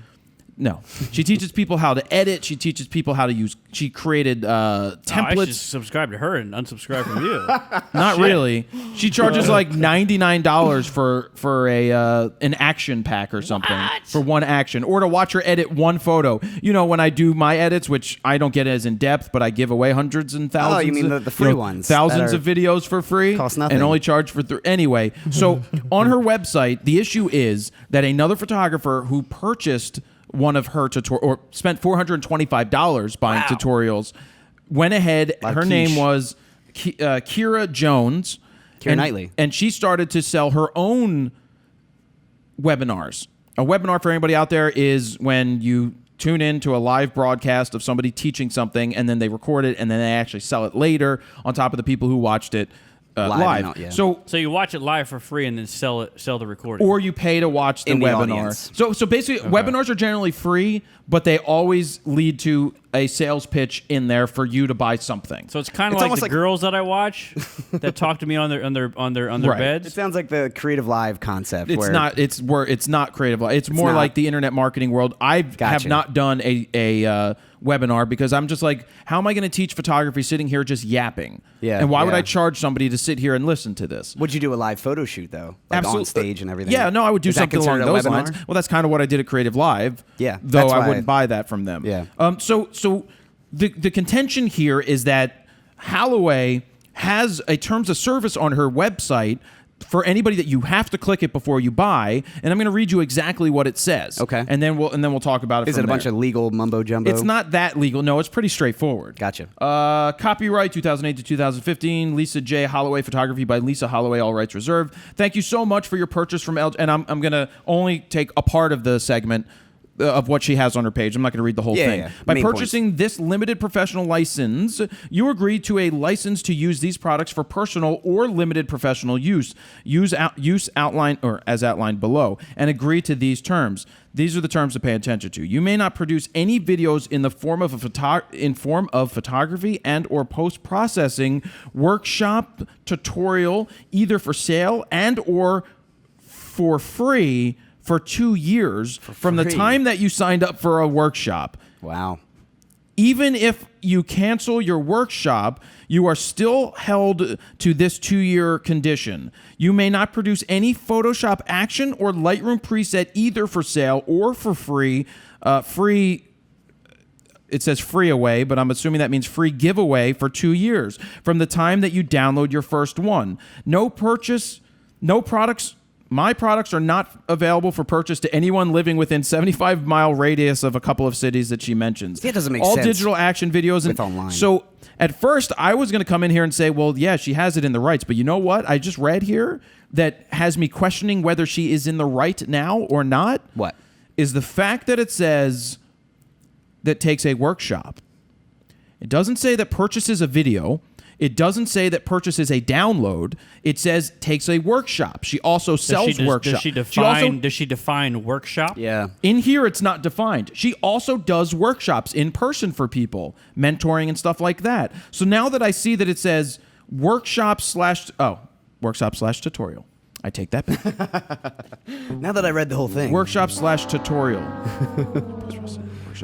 No, she teaches people how to edit. She teaches people how to use. She created templates. I should subscribe to her and unsubscribe from you. Not really. She charges like $99 for an action pack or something for one action, or to watch her edit one photo. You know, when I do my edits, which I don't get as in depth, but I give away hundreds and thousands. Oh, you mean the free ones? Thousands of videos for free, cost nothing, and only charge for anyway. So on her website, the issue is that another photographer who purchased one of her or spent $425 buying tutorials, went ahead. Her name was Kira Jones. Kira Knightley. And she started to sell her own webinars. A webinar, for anybody out there, is when you tune in to a live broadcast of somebody teaching something, and then they record it, and then they actually sell it later on top of the people who watched it live. So you watch it live for free and then sell the recording, or you pay to watch the webinar. So basically, webinars are generally free, but they always lead to a sales pitch in there for you to buy something. So it's kind of like the girls that I watch that talk to me on their beds. It sounds like the Creative Live concept. It's not. It's not Creative Live. It's more like the internet marketing world. I have not done a webinar because I'm just like, how am I going to teach photography sitting here just yapping? Yeah. And why would I charge somebody to sit here and listen to this? Would you do a live photo shoot though? Like Absolutely. on stage and everything? Yeah, no, I would do something along those lines. Well, that's kind of what I did at Creative Live. Yeah. Though I wouldn't buy that from them. Yeah. So the contention here is that Holloway has a terms of service on her website for anybody that you have to click it before you buy, and I'm going to read you exactly what it says. Okay. And then we'll talk about it. Is it a bunch of legal mumbo jumbo? It's not that legal. No, it's pretty straightforward. Gotcha. Copyright 2008 to 2015. Lisa J. Holloway Photography by Lisa Holloway. All rights reserved. Thank you so much for your purchase from LG. And I'm going to only take a part of the segment of what she has on her page. I'm not going to read the whole thing. Yeah. By purchasing this limited professional license, you agree to a license to use these products for personal or limited professional use. Use outline or as outlined below, and agree to these terms. These are the terms to pay attention to. You may not produce any videos in the form of photography and or post-processing, workshop, tutorial, either for sale and or for free for 2 years from the time that you signed up for a workshop. Wow. Even if you cancel your workshop, you are still held to this 2-year condition. You may not produce any Photoshop action or Lightroom preset either for sale or for free. It says free away, but I'm assuming that means free giveaway for 2 years from the time that you download your first one. No products. My products are not available for purchase to anyone living within 75-mile radius of a couple of cities that she mentions. That doesn't make All sense. digital action videos and online. So at first, I was going to come in here and say, well, yeah, she has it in the rights. But you know what? I just read here that has me questioning whether she is in the right now or not. What? Is the fact that it says that takes a workshop. It doesn't say that purchases a video. It doesn't say that purchases a download. It says takes a workshop. She also sells workshops. Does she define workshop? Yeah. In here, it's not defined. She also does workshops in person for people, mentoring and stuff like that. So now that I see that it says workshop slash tutorial, I take that back. Now that I read the whole thing. Workshop slash tutorial.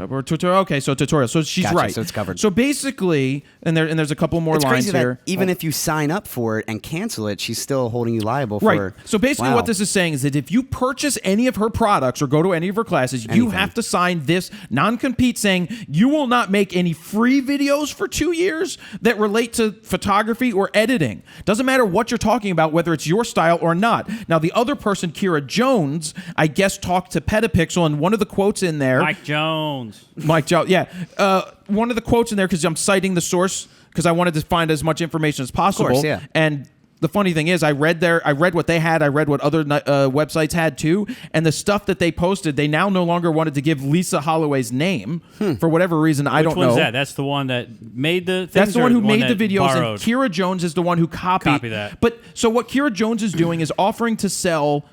Or tutorial. Okay, so tutorial. So she's Gotcha, right. so it's covered. So basically, and there's a couple more It's lines crazy here. that even if you sign up for it and cancel it, she's still holding you liable for. Right. So basically, what this is saying is that if you purchase any of her products or go to any of her classes, you have to sign this non-compete saying you will not make any free videos for 2 years that relate to photography or editing. Doesn't matter what you're talking about, whether it's your style or not. Now, the other person, Kira Jones, I guess talked to Petapixel, and one of the quotes in there. Mike Jones. Yeah. One of the quotes in there, because I'm citing the source because I wanted to find as much information as possible. Of course, yeah. And the funny thing is, I read what they had, I read what other websites had too, and the stuff that they posted, they now no longer wanted to give Lisa Holloway's name for whatever reason. I don't know. Which one's that? That's the one that made the things. That's the one who made the that videos, borrowed? and Kira Jones is the one who copied that. But so what Kira Jones is doing is offering to sell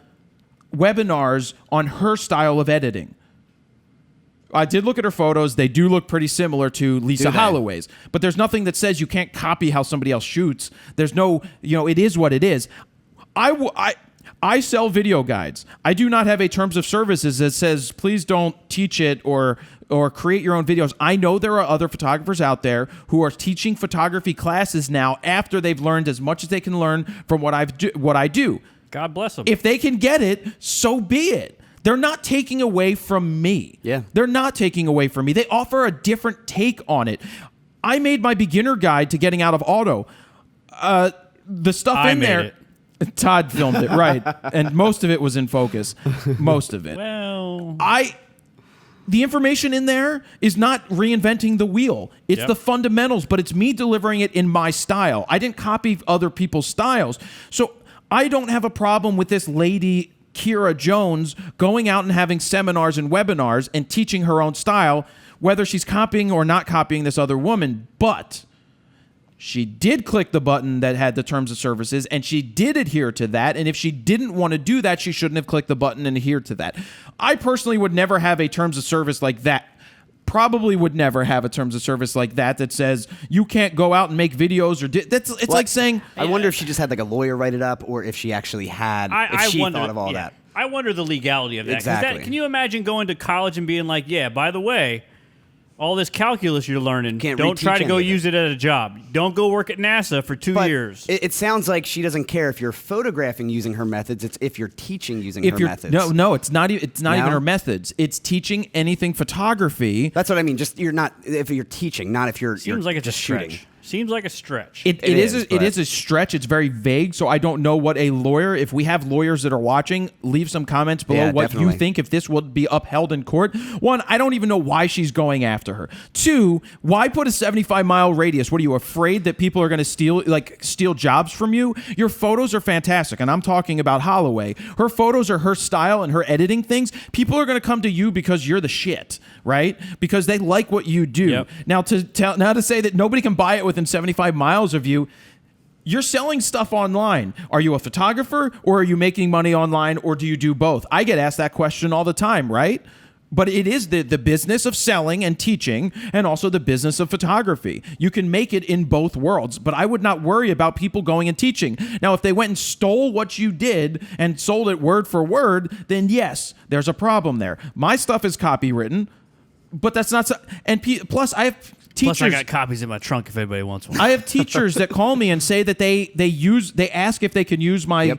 webinars on her style of editing. I did look at her photos. They do look pretty similar to Lisa Holloway's. But there's nothing that says you can't copy how somebody else shoots. There's no, it is what it is. I sell video guides. I do not have a terms of services that says, please don't teach it or create your own videos. I know there are other photographers out there who are teaching photography classes now after they've learned as much as they can learn from what I do. God bless them. If they can get it, so be it. They're not taking away from me. Yeah. They're not taking away from me. They offer a different take on it. I made my beginner guide to getting out of auto. The stuff in there. Todd filmed it, right. And most of it was in focus. Most of it. Well, the information in there is not reinventing the wheel. It's the fundamentals, but it's me delivering it in my style. I didn't copy other people's styles. So I don't have a problem with this lady Kira Jones going out and having seminars and webinars and teaching her own style, whether she's copying or not copying this other woman. But she did click the button that had the terms of services, and she did adhere to that. And if she didn't want to do that, she shouldn't have clicked the button and adhered to that. I personally would never have a terms of service like that. Probably would never have a terms of service like that says you can't go out and make videos or it's like saying. I wonder if she just had like a lawyer write it up, or if she actually had. If she thought of all that. I wonder the legality of that. Exactly. Can you imagine going to college and being like, yeah, by the way, all this calculus you're learning, don't try to go use it at a job. Don't go work at NASA for 2 years. It sounds like she doesn't care if you're photographing using her methods. It's if you're teaching using her methods. No, it's not. It's not even her methods. It's teaching anything photography. That's what I mean. Just you're not if you're teaching, not if you're. Seems like it's a stretch. Shooting. Seems like a stretch. It is a stretch. It's very vague, so I don't know what a lawyer, if we have lawyers that are watching, leave some comments below what you think if this would be upheld in court. One, I don't even know why she's going after her. Two, why put a 75-mile radius? What are you afraid that people are going to steal jobs from you? Your photos are fantastic, and I'm talking about Holloway. Her photos are her style and her editing things. People are going to come to you because you're the shit, right? Because they like what you do. Yep. Now to say that nobody can buy it within 75 miles of you, you're selling stuff online. Are you a photographer, or are you making money online, or do you do both? I get asked that question all the time, right? But it is the business of selling and teaching, and also the business of photography. You can make it in both worlds, but I would not worry about people going and teaching. Now, if they went and stole what you did and sold it word for word, then yes, there's a problem there. My stuff is copywritten, but that's not... And plus, I have... Teachers, Plus, I got copies in my trunk if anybody wants one. I have teachers that call me and say that they ask if they can use my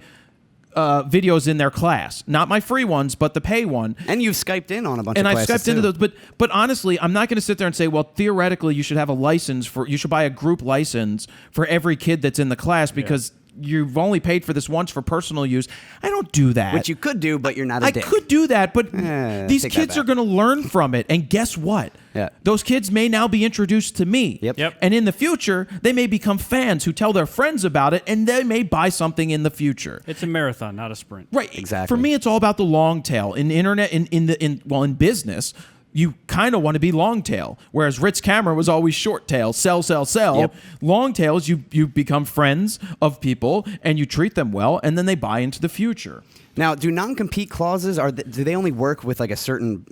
videos in their class, not my free ones, but the pay one. And you've Skyped in on a bunch and of I've classes Skyped into those, but honestly, I'm not going to sit there and say, well, theoretically, you should have a license you should buy a group license for every kid that's in the class because you've only paid for this once for personal use. I don't do that. Which you could do, but you're not a dick. I could do that, but these kids are going to learn from it. And guess what? Yeah. Those kids may now be introduced to me. Yep. And in the future, they may become fans who tell their friends about it, and they may buy something in the future. It's a marathon, not a sprint. Right. Exactly. For me, it's all about the long tail. In the internet, in business, you kind of want to be long tail, whereas Ritz Camera was always short tail, sell. Yep. Long tails, you become friends of people and you treat them well, and then they buy into the future. Now, do non-compete clauses do they only work with like a certain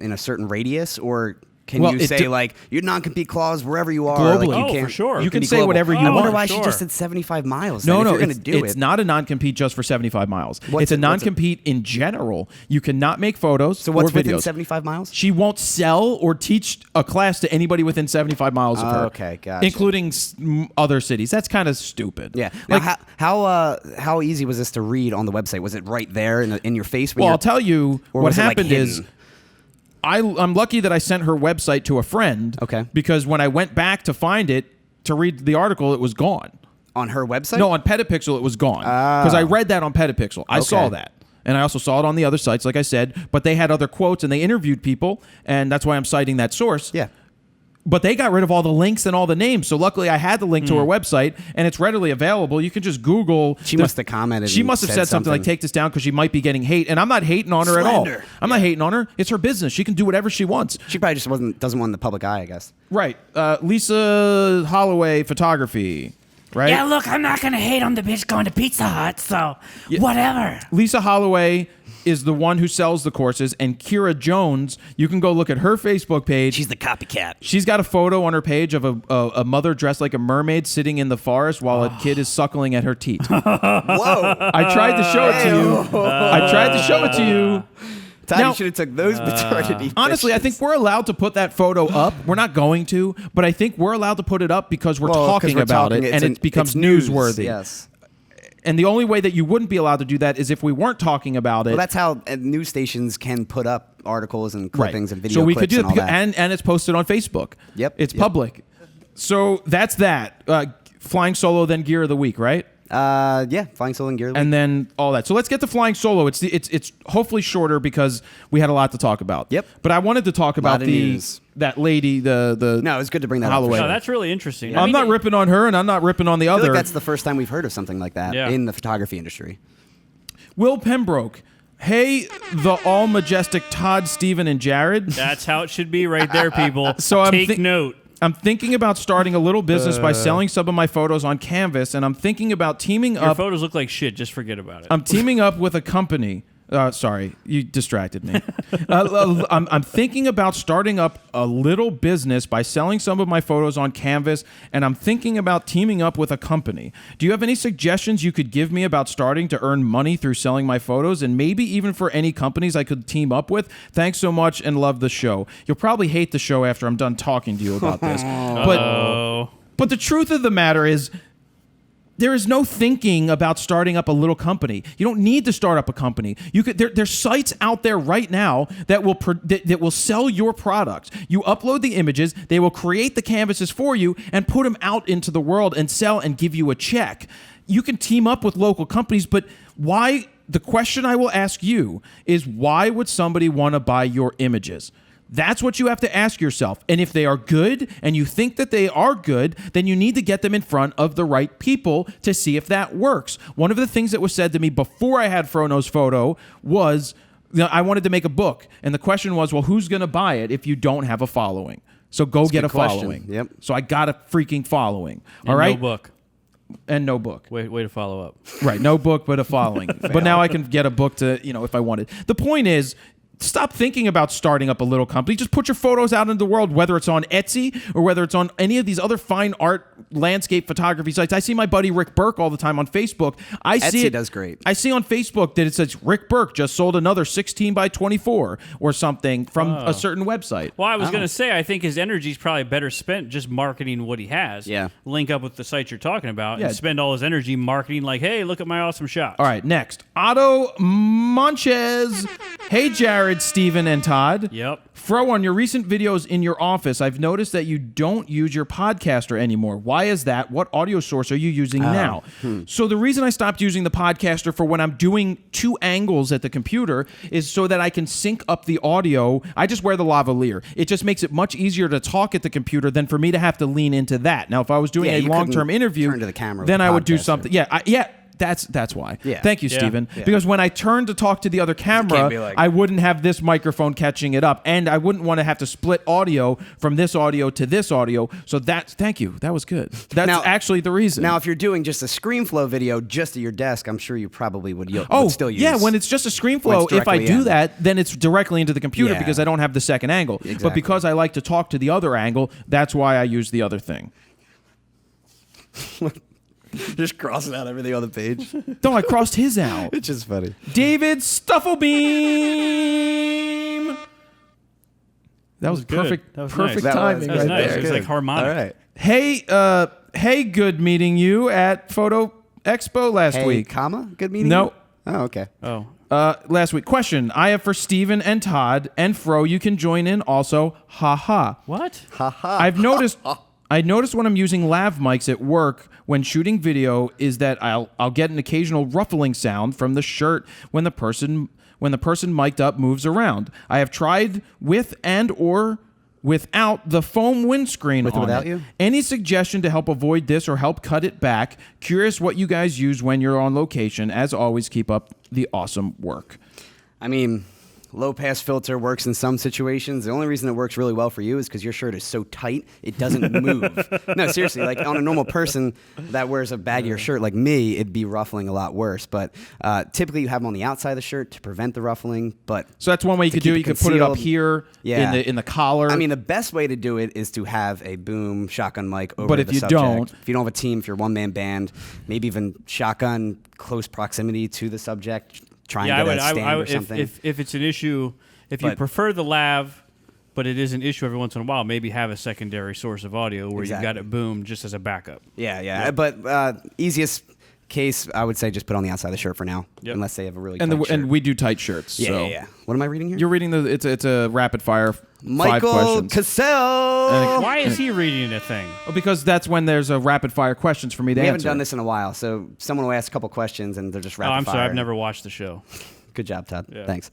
radius, or can you say like your non-compete clause wherever you are? Globally. Like, For sure. You can be say global. whatever you I wonder want. why Sure. she just said 75 miles. No, if you're going to do it's it. not a non-compete just for 75 miles. What's it's a it- non-compete in general. You cannot make photos So what's or videos. within 75 miles? She won't sell or teach a class to anybody within 75 miles of her. Okay, gotcha. Including other cities. That's kind of stupid. Yeah. Now, how easy was this to read on the website? Was it right there in your face? Well, I'll tell you or what was it, like, happened is hidden? I'm lucky that I sent her website to a friend. Okay. Because when I went back to find it, to read the article, it was gone. On her website? No, on Petapixel, it was gone. Because I read that on Petapixel. I saw that. And I also saw it on the other sites, like I said. But they had other quotes, and they interviewed people, and that's why I'm citing that source. Yeah. But they got rid of all the links and all the names. So luckily I had the link to her website, and it's readily available. You can just Google. She must have commented. She must have said something like, take this down because she might be getting hate. And I'm not hating on her at all. I'm not hating on her. It's her business. She can do whatever she wants. She probably just doesn't want the public eye, I guess. Right. Lisa Holloway Photography. Right? Yeah, look, I'm not going to hate on the bitch going to Pizza Hut, so whatever. Lisa Holloway is the one who sells the courses, and Kira Jones, you can go look at her Facebook page. She's the copycat. She's got a photo on her page of a mother dressed like a mermaid sitting in the forest while a kid is suckling at her teat. Whoa. I tried to show it to you. I tried to show it to you. Todd, Now- you should have took those paternity Honestly, I pictures. think we're allowed to put that photo up. We're not going to, but I think we're allowed to put it up because we're talking about it, and it becomes it's news, newsworthy. Yes. And the only way that you wouldn't be allowed to do that is if we weren't talking about it. Well, that's how news stations can put up articles and clippings and video so we clips could do and all that. and it's posted on Facebook. Yep, It's yep. public. So that's that. Flying solo, then gear of the week, right? Yeah, flying solo and gear. And then all that. So let's get to flying solo. It's hopefully shorter because we had a lot to talk about. Yep. But I wanted to talk about of news. that lady, the No, it's good to bring that Holloway. up. No, that's really interesting. I'm not ripping on her, and I'm not ripping on the I feel other. like that's the first time we've heard of something like that Yeah. in the photography industry. Will Pembroke. Hey, the all majestic Todd, Steven, and Jared. That's how it should be right there, people. So I'm Take thi- note. I'm thinking about starting a little business by selling some of my photos on Canvas, and I'm thinking about teaming Your up. photos look like shit. Just forget about it. I'm teaming up with a company. Sorry, you distracted me. I'm thinking about starting up a little business by selling some of my photos on Canvas, and I'm thinking about teaming up with a company. Do you have any suggestions you could give me about starting to earn money through selling my photos, and maybe even for any companies I could team up with? Thanks so much and love the show. You'll probably hate the show after I'm done talking to you about this. But the truth of the matter is, there is no thinking about starting up a little company. You don't need to start up a company. You could. There's sites out there right now that will sell your products. You upload the images, they will create the canvases for you and put them out into the world and sell and give you a check. You can team up with local companies, but why? The question I will ask you is, why would somebody want to buy your images? That's what you have to ask yourself. And if they are good and you think that they are good, then you need to get them in front of the right people to see if that works. One of the things that was said to me before I had FroKnowsPhoto was, I wanted to make a book. And the question was, well, who's going to buy it if you don't have a following? So go get a question. following. Yep. So I got a freaking following. And All right. No book. And no book. Way to follow up. Right. No book, but a following. But now I can get a book to, if I wanted. The point is, stop thinking about starting up a little company. Just put your photos out into the world, whether it's on Etsy or whether it's on any of these other fine art landscape photography sites. I see my buddy Rick Burke all the time on Facebook. Etsy does great. I see on Facebook that it says Rick Burke just sold another 16 by 24 or something from a certain website. Well, I was going to say, I think his energy is probably better spent just marketing what he has. Yeah. Link up with the sites you're talking about Yeah. and spend all his energy marketing like, hey, look at my awesome shots. All right, next. Otto Monchez. Hey, Jared, Steven, and Todd. Yep. Fro, on your recent videos in your office, I've noticed that you don't use your podcaster anymore. Why is that? What audio source are you using now? So the reason I stopped using the podcaster for when I'm doing two angles at the computer is so that I can sync up the audio. I just wear the lavalier. It just makes it much easier to talk at the computer than for me to have to lean into that. Now, if I was doing Yeah, a you long-term couldn't interview, turn to the camera with then the I would do podcaster. something. That's why. Yeah. Thank you, Yeah. Steven. Yeah. Because when I turn to talk to the other camera, be like- I wouldn't have this microphone catching it up, and I wouldn't want to have to split audio from this audio to this audio. So thank you. That was good. That's Now- actually the reason. Now, if you're doing just a ScreenFlow video just at your desk, I'm sure you probably would still use. yeah, when it's just a When ScreenFlow, it's if I directly do in. that, then it's directly into the computer Yeah. because I don't have the second angle. But Exactly. because I like to talk to the other angle, that's why I use the other thing. Just crossing out everything on the page. No, I crossed his out. It's just funny. David Stufflebeam. That was good. perfect. That was Perfect nice. timing That was right nice. there. It was like harmonic. All right. Hey, good meeting you at Photo Expo last Hey, week. comma? Good meeting No. you? Oh, okay. Oh. Last week. Question I have for Steven and Todd and Fro. You can join in also. Ha ha. What? I noticed when I'm using lav mics at work when shooting video is that I'll get an occasional ruffling sound from the shirt when the person mic'd up moves around. I have tried with and or without the foam windscreen With or on without it. you? Any suggestion to help avoid this or help cut it back? Curious what you guys use when you're on location. As always, keep up the awesome work. I mean, low pass filter works in some situations. The only reason it works really well for you is because your shirt is so tight it doesn't move. No, seriously, like on a normal person that wears a baggier shirt like me, it'd be ruffling a lot worse. But typically you have them on the outside of the shirt to prevent the ruffling. But So that's one way you could do it. You could put it up here in the collar. I mean, the best way to do it is to have a boom shotgun mic over But if the you subject. don't- If you don't have a team, if you're a one-man band, maybe even shotgun close proximity to the subject. Try and get a stand or something. If it's an issue, if you But- prefer the lav, but it is an issue every once in a while, maybe have a secondary source of audio where Exactly. you've got it boom just as a backup. Yeah. But easiest case, I would say just put on the outside of the shirt for now, Yep. unless they have a really and tight shirt. and we do tight shirts. yeah, so. yeah. What am I reading here? You're reading it's a rapid fire 5 Michael questions. Cassell. Why is he reading a thing? Well, because that's when there's a rapid fire questions for me to We answer. haven't done this in a while, so someone will ask a couple questions and they're just rapid I'm fire. sorry, I've never watched the show. Good job, Todd. Yeah. Thanks.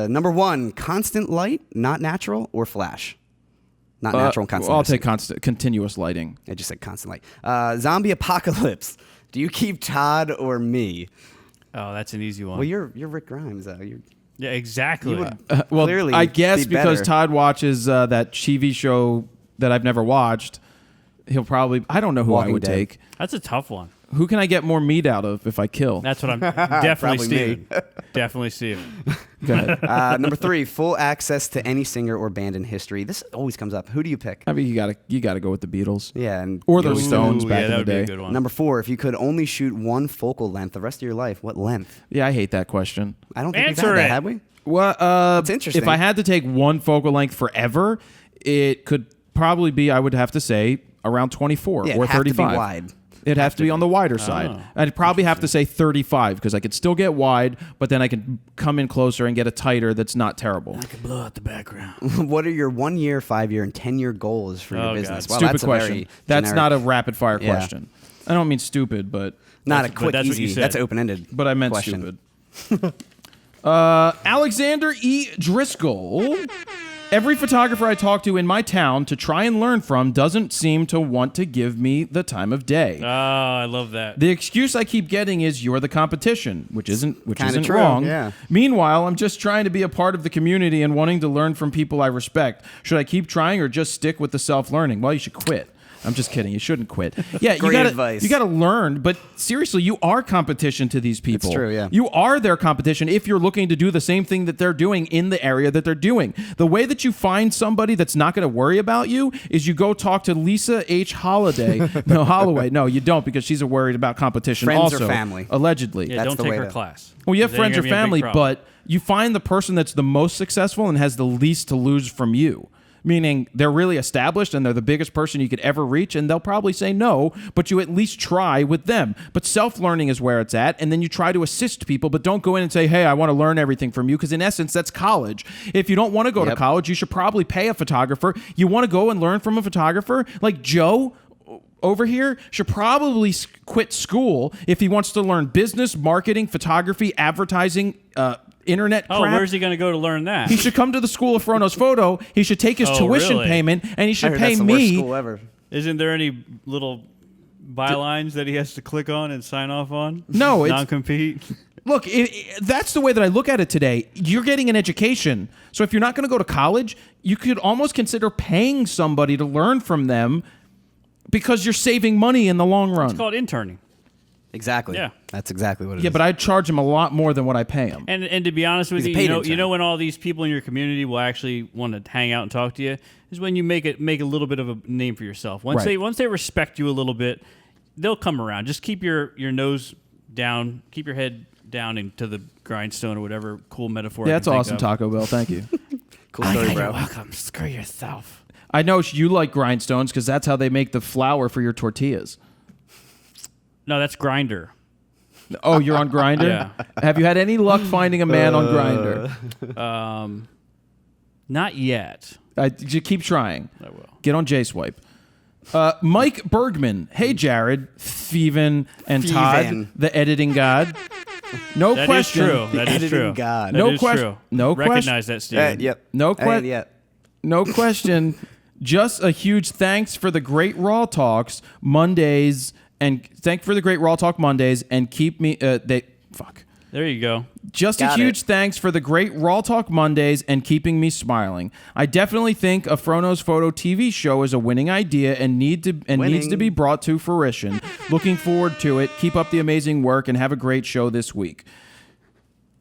Number 1, constant light, not natural, or flash? Not natural and constant. I'll light. take continuous lighting. I just said constant light. Zombie apocalypse. Do you keep Todd or me? Oh, that's an easy one. Well, you're Rick Grimes, though. yeah, exactly. You would Well, clearly I guess be because better. Todd watches that TV show that I've never watched, he'll probably. I don't know who I Walking would Dead. take. That's a tough one. Who can I get more meat out of if I kill? That's what I'm definitely Probably me. Steven. Definitely Steven. Go ahead. Number 3, full access to any singer or band in history. This always comes up. Who do you pick? I mean, you gotta go with the Beatles. Yeah, and Or you the always- Stones Ooh, back yeah, in that the would be day. a good one. Number 4, if you could only shoot one focal length the rest of your life, what length? Yeah, I hate that question. I don't think Answer we've had that, it. have we? Well, It's interesting. If I had to take one focal length forever, it could probably be. I would have to say around 24 Yeah, or it'd have to be 35. wide. It'd have to be on the wider side. I'd probably have to say 35 because I could still get wide, but then I can come in closer and get a tighter that's not terrible. I could blow out the background. What are your 1 year, 5 year, and 10-year goals for your Oh, business? God. Well, Stupid that's a question. very That's generic- not a rapid fire Yeah. question. I don't mean stupid, but not a but quick, that's what you easy. said. That's open ended. but I meant question. stupid. Alexander E. Driscoll. Every photographer I talk to in my town to try and learn from doesn't seem to want to give me the time of day. Oh, I love that. The excuse I keep getting is you're the competition, which isn't Kinda true, wrong. yeah. Meanwhile, I'm just trying to be a part of the community and wanting to learn from people I respect. Should I keep trying or just stick with the self-learning? Well, you should quit. I'm just kidding. You shouldn't quit. Yeah, Great advice. You gotta learn, but seriously, you are competition to these people. true, yeah. You are their competition if you're looking to do the same thing that they're doing in the area that they're doing. The way that you find somebody that's not going to worry about you is you go talk to Lisa H. Holloway. No, you don't because she's worried about competition Friends or also. family. Allegedly. Yeah, That's don't the take way her to- class. Well, you have Then friends you're or gonna be a big family, problem. but you find the person that's the most successful and has the least to lose from you. Meaning they're really established and they're the biggest person you could ever reach, and they'll probably say no, but you at least try with them. But self-learning is where it's at, and then you try to assist people, but don't go in and say, hey, I want to learn everything from you, because in essence, that's college. If you don't want to go to Yep. college, you should probably pay a photographer. You want to go and learn from a photographer? Like Joe over here should probably quit school if he wants to learn business, marketing, photography, advertising, internet crap. Oh, where's he going to go to learn that? He should come to the school of FroKnowsPhoto. He should take his Oh, tuition really? payment, and he I should heard pay that's the worst me. school ever. Isn't there any little bylines that he has to click on and sign off on? No, it's- non-compete. Look, that's the way that I look at it today. You're getting an education. So if you're not going to go to college, you could almost consider paying somebody to learn from them because you're saving money in the long run. It's called interning. Exactly. Yeah. That's exactly what it is. Yeah, but I'd charge him a lot more than what I pay him. And to be honest with He's a you, paid you intern. know when all these people in your community will actually want to hang out and talk to you is when you make a little bit of a name for yourself. Once Right. they respect you a little bit, they'll come around. Just keep your nose down, keep your head down into the grindstone or whatever cool metaphor. Yeah, I that's can think awesome, of. Taco Bell. Thank you. cool story, You're bro. welcome. Screw yourself. I know you like grindstones because that's how they make the flour for your tortillas. No, that's grinder. Oh, you're on Grinder? Yeah. Have you had any luck finding a man on Grinder? Not yet. You keep trying. I will. Get on J-Swipe. Mike Bergman. Hey, Jared, Thievin, and Todd, Thievin. the editing god. No That is question. true. That is editing true. god. That No is question- true. no question- Recognize that, Steven. Yep. No I question. ain't yet. No question. Just a huge thanks for the great Raw Talks Mondays and keep me There you go. Just Got a huge it. thanks for the great Raw Talk Mondays and keeping me smiling. I definitely think a FroKnowsPhoto TV show is a winning idea and needs to be brought to fruition. Looking forward to it. Keep up the amazing work and have a great show this week.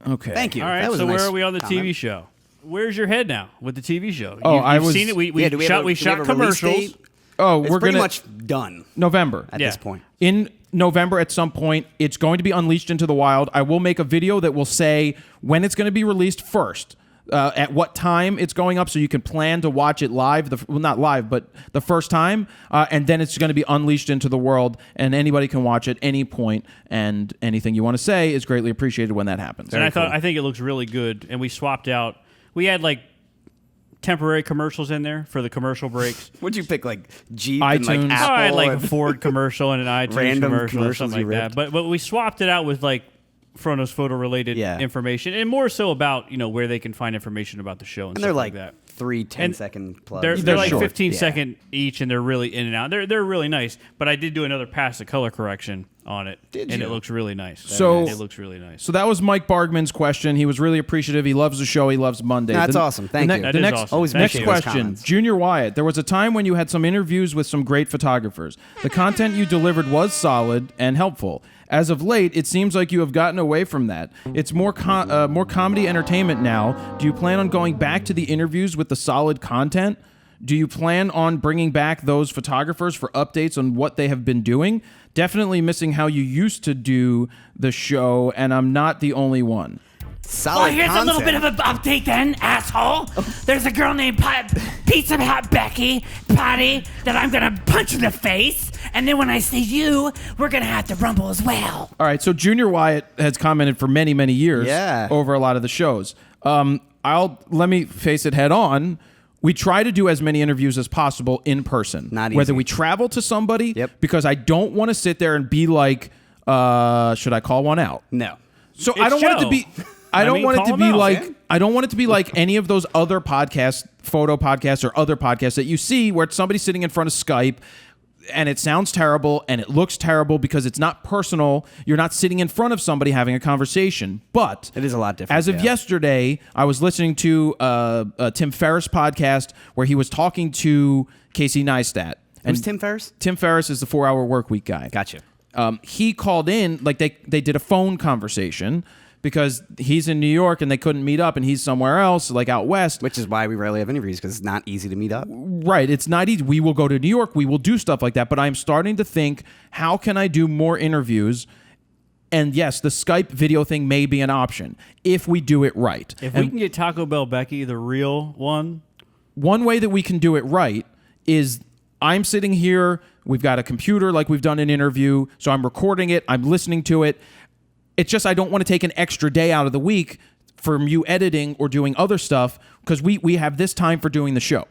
Okay. Thank you. All right, That was so a nice where are we on the comment. TV show? Where's your head now with the TV show? Oh, You've seen it. We do we have shot a release commercials. date? Oh, It's we're pretty gonna much done November. at Yeah. this point. In November at some point, it's going to be unleashed into the wild. I will make a video that will say when it's going to be released first, at what time it's going up, so you can plan to watch it live. Not live, but the first time, and then it's going to be unleashed into the world, and anybody can watch at any point. And anything you want to say is greatly appreciated when that happens. And I think it looks really good. And we swapped out. We had like temporary commercials in there for the commercial breaks. Would you pick like Jeep iTunes. and like Oh, Apple? I had like a and- Ford commercial and an iTunes Random commercial or commercials something you like that. ripped. But we swapped it out with like FroKnowsPhoto related Yeah. information and more so about where they can find information about the show and and they're stuff like that. 3 And 10-second plugs. They're like short. 15 Yeah. second each, and they're really in and out. They're really nice. But I did do another pass of color correction on it, Did and you? it looks really nice. So- it looks really nice. So that was Mike Bargman's question. He was really appreciative. He loves the show. He loves Monday. That's awesome. Thank you. That The is next, awesome. Always next appreciate those question, comments. Junior Wyatt. There was a time when you had some interviews with some great photographers. The content you delivered was solid and helpful. As of late, it seems like you have gotten away from that. It's more comedy entertainment now. Do you plan on going back to the interviews with the solid content? Do you plan on bringing back those photographers for updates on what they have been doing? Definitely missing how you used to do the show, and I'm not the only one. Solid Well, here's content. a little bit of an update then, asshole. There's a girl named Pizza Hut Becky, Patty, that I'm gonna punch in the face. And then when I see you, we're gonna have to rumble as well. All right, so Junior Wyatt has commented for many, many years Yeah. over a lot of the shows. Let me face it head on. We try to do as many interviews as possible in person. Not Whether easy. we travel to somebody, Yep. because I don't want to sit there and be like, should I call one out? No. So I It's don't want it to be. Joe. I don't mean, want it call to him be out, like. man. I don't want it to be like any of those other podcasts, photo podcasts, or other podcasts that you see where it's somebody sitting in front of Skype, and it sounds terrible and it looks terrible because it's not personal. You're not sitting in front of somebody having a conversation. But It is a lot different, As of yeah. yesterday, I was listening to a Tim Ferriss podcast where he was talking to Casey Neistat. Who's Tim Ferriss? Tim Ferriss is the 4-Hour Workweek guy. Gotcha. He called in, like they did a phone conversation because he's in New York and they couldn't meet up, and he's somewhere else, like out west. Which is why we rarely have interviews, because it's not easy to meet up. Right. It's not easy. We will go to New York. We will do stuff like that. But I'm starting to think, how can I do more interviews? And yes, the Skype video thing may be an option if we do it right. If And we can get Taco Bell Becky, the real one, one way that we can do it right is I'm sitting here, we've got a computer like we've done an interview, so I'm recording it, I'm listening to it. It's just I don't want to take an extra day out of the week from you editing or doing other stuff because we have this time for doing the show.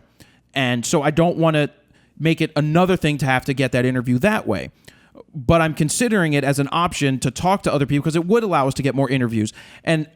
And so I don't want to make it another thing to have to get that interview that way. But I'm considering it as an option to talk to other people because it would allow us to get more interviews. And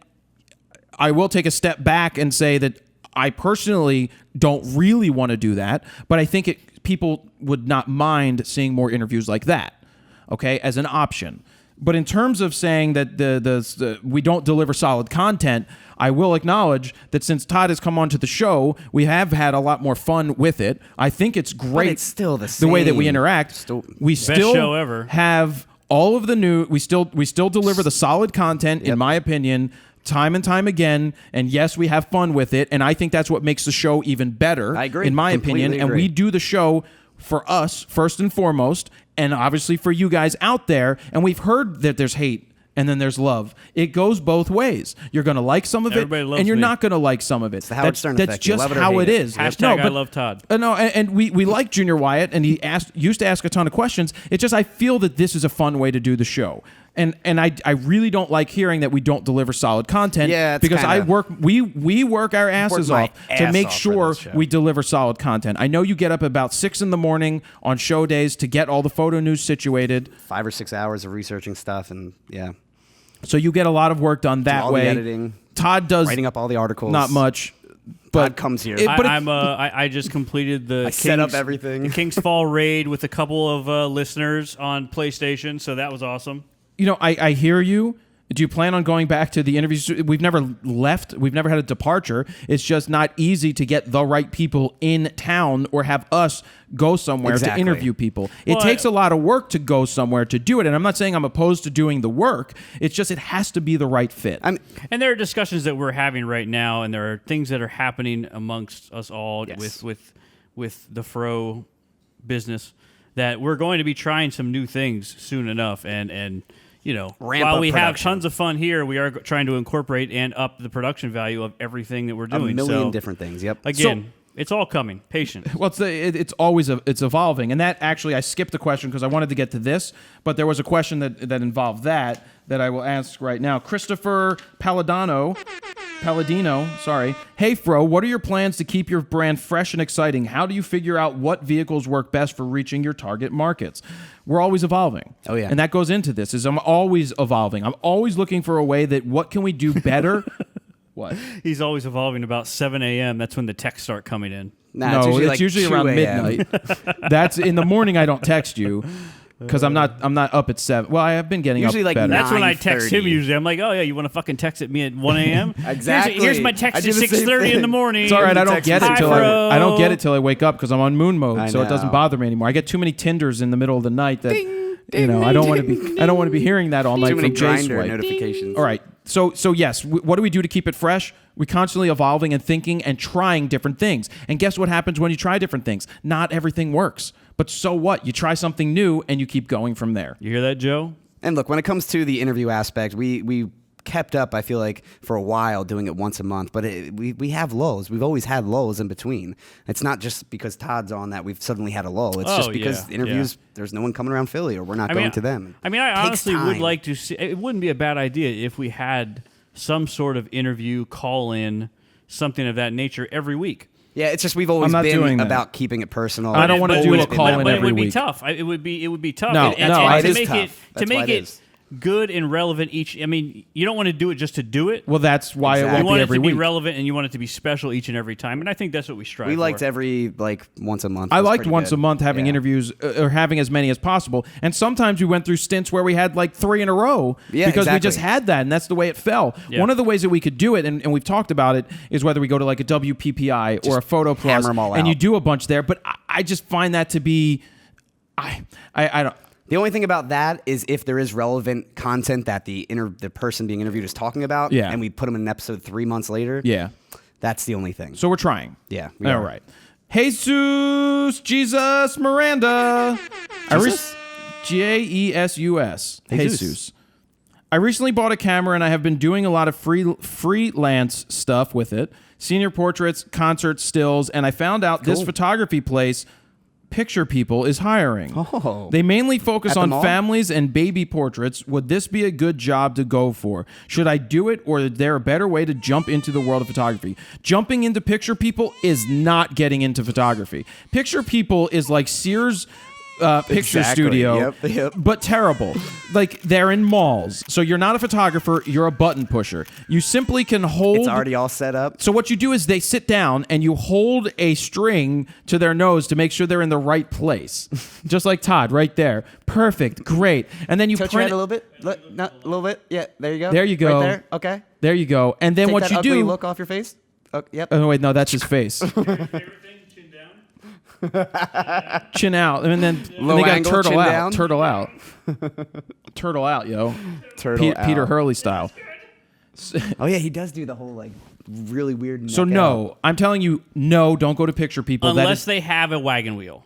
I will take a step back and say that I personally don't really want to do that, but I think people would not mind seeing more interviews like that, okay, as an option. But in terms of saying that we don't deliver solid content, I will acknowledge that since Todd has come onto the show, we have had a lot more fun with it. I think it's great. it's still the way that we same. interact. We still show ever. have all of the new. We still deliver the solid content, in my opinion, time and time again. And yes, we have fun with it, and I think that's what makes the show even better. I agree. In my Completely opinion, and agree. we do the show for us first and foremost, and obviously for you guys out there. And we've heard that there's hate and then there's love. It goes both ways. You're going to like some of Everybody it, loves and you're me. not going to like some of it. the Howard Stern that's effect. You just love it or how hate it it. is. Hashtag I love Todd. No, and we like Junior Wyatt, and he used to ask a ton of questions. It's just I feel that this is a fun way to do the show. And I really don't like hearing that we don't deliver solid content. Yeah, it's because kinda- we work our asses my off to ass make off for sure this show. we deliver solid content. I know you get up about 6 a.m. on show days to get all the photo news situated, 5 or 6 hours of researching stuff, and yeah, so you get a lot of work done that all way. the editing, Todd does writing up all the articles. not much. Todd comes here. I just completed the set up everything. The King's Fall raid with a couple of listeners on PlayStation, so that was awesome. You know, I hear you. Do you plan on going back to the interviews? We've never left. We've never had a departure. It's just not easy to get the right people in town or have us go somewhere to interview people. It takes a lot of work to go somewhere to do it. And I'm not saying I'm opposed to doing the work. It's just it has to be the right fit. And there are discussions that we're having right now, and there are things that are happening amongst us all with the Fro business that we're going to be trying some new things soon enough. And you know, while we have tons of fun here, we are trying to incorporate and up the production value of everything that we're doing. A million different things. Yep. Again, it's all coming. Patient. Well, it's always it's evolving, and that actually I skipped the question because I wanted to get to this, but there was a question that involved that I will ask right now. Christopher Palladino, sorry. Hey, Fro, what are your plans to keep your brand fresh and exciting? How do you figure out what vehicles work best for reaching your target markets? We're always evolving. Oh, yeah. And that goes into this, is I'm always evolving. I'm always looking for a way that what can we do better? What? He's always evolving about 7 a.m. That's when the texts start coming in. Nah, no, it's usually around midnight. That's in the morning. I don't text you. Because I'm not up at 7. Well, I have been getting usually up like better. That's when I text him usually. I'm like, oh, yeah, you want to fucking text at me at 1 a.m.? Exactly. Here's my text at 6:30 in the morning. It's all right. I don't get it till I don't get it till I wake up because I'm on moon mode, so it doesn't know. bother me anymore. I get too many Tinders in the middle of the night that I don't want to be hearing that all night Too many from Jay grinder Swipe. notifications. All right. So yes, what do we do to keep it fresh? We're constantly evolving and thinking and trying different things. And guess what happens when you try different things? Not everything works. But so what? You try something new and you keep going from there. You hear that, Joe? And look, when it comes to the interview aspect, we kept up, I feel like, for a while doing it once a month. But we have lulls. We've always had lulls in between. It's not just because Todd's on that we've suddenly had a lull. It's just because interviews, there's no one coming around Philly or we're not going to them. I mean, I honestly would like to see, it wouldn't be a bad idea if we had some sort of interview, call-in, something of that nature every week. Yeah, it's just we've always been about keeping it personal. I don't want to do a call-in every week. It would be tough. No, and it to is tough. To make it good and relevant each. I mean, you don't want to do it just to do it. Well, that's why it won't be every week. You want it to be relevant, and you want it to be special each and every time. And I think that's what we strive for. We liked every once a month. I liked once a month having interviews or having as many as possible. And sometimes we went through stints where we had like 3 in a row because we just had that, and that's the way it fell. Yeah. One of the ways that we could do it, and we've talked about it, is whether we go to like a WPPI just or a Photo Plus, and you do a bunch there. But I just find that to be, I don't. The only thing about that is if there is relevant content that the person being interviewed is talking about, and we put them in an episode 3 months later, that's the only thing. So we're trying. Yeah. All right. Jesus Miranda. Jesus. Jesus. I recently bought a camera and I have been doing a lot of freelance stuff with it. Senior portraits, concert stills, and I found out this photography place, Picture People, is hiring. Oh. They mainly focus on families and baby portraits. Would this be a good job to go for? Should I do it, or is there a better way to jump into the world of photography? Jumping into Picture People is not getting into photography. Picture People is like Sears picture studio, but terrible. Like, they're in malls. So you're not a photographer, you're a button pusher. You simply can hold... It's already all set up. So what you do is they sit down and you hold a string to their nose to make sure they're in the right place. Just like Todd, right there. Perfect, great. And then you touch print your head a little bit. A little bit. Yeah, there you go. There you go. Right there. Okay. There you go. And then Take what that you ugly do... look off your face. Oh, yep. Oh, wait, no, that's his face. Chin out, and then they got turtle out, down. Turtle out, turtle out, yo, Peter Hurley style. Oh yeah, he does do the whole like really weird. So no, I'm telling you, no, don't go to Picture People unless they have a wagon wheel.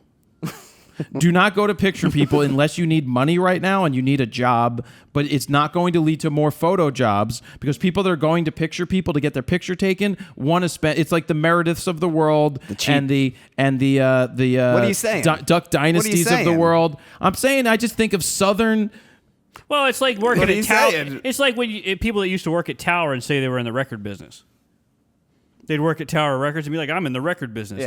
Do not go to Picture People unless you need money right now and you need a job, but it's not going to lead to more photo jobs because people that are going to Picture People to get their picture taken want to spend. It's like the Merediths of the world and the what are you saying? Duck Dynasties of the world. I'm saying I just think of Southern. Well, it's like working at Tower. It's like when people that used to work at Tower and say they were in the record business. They'd work at Tower Records and be like, I'm in the record business.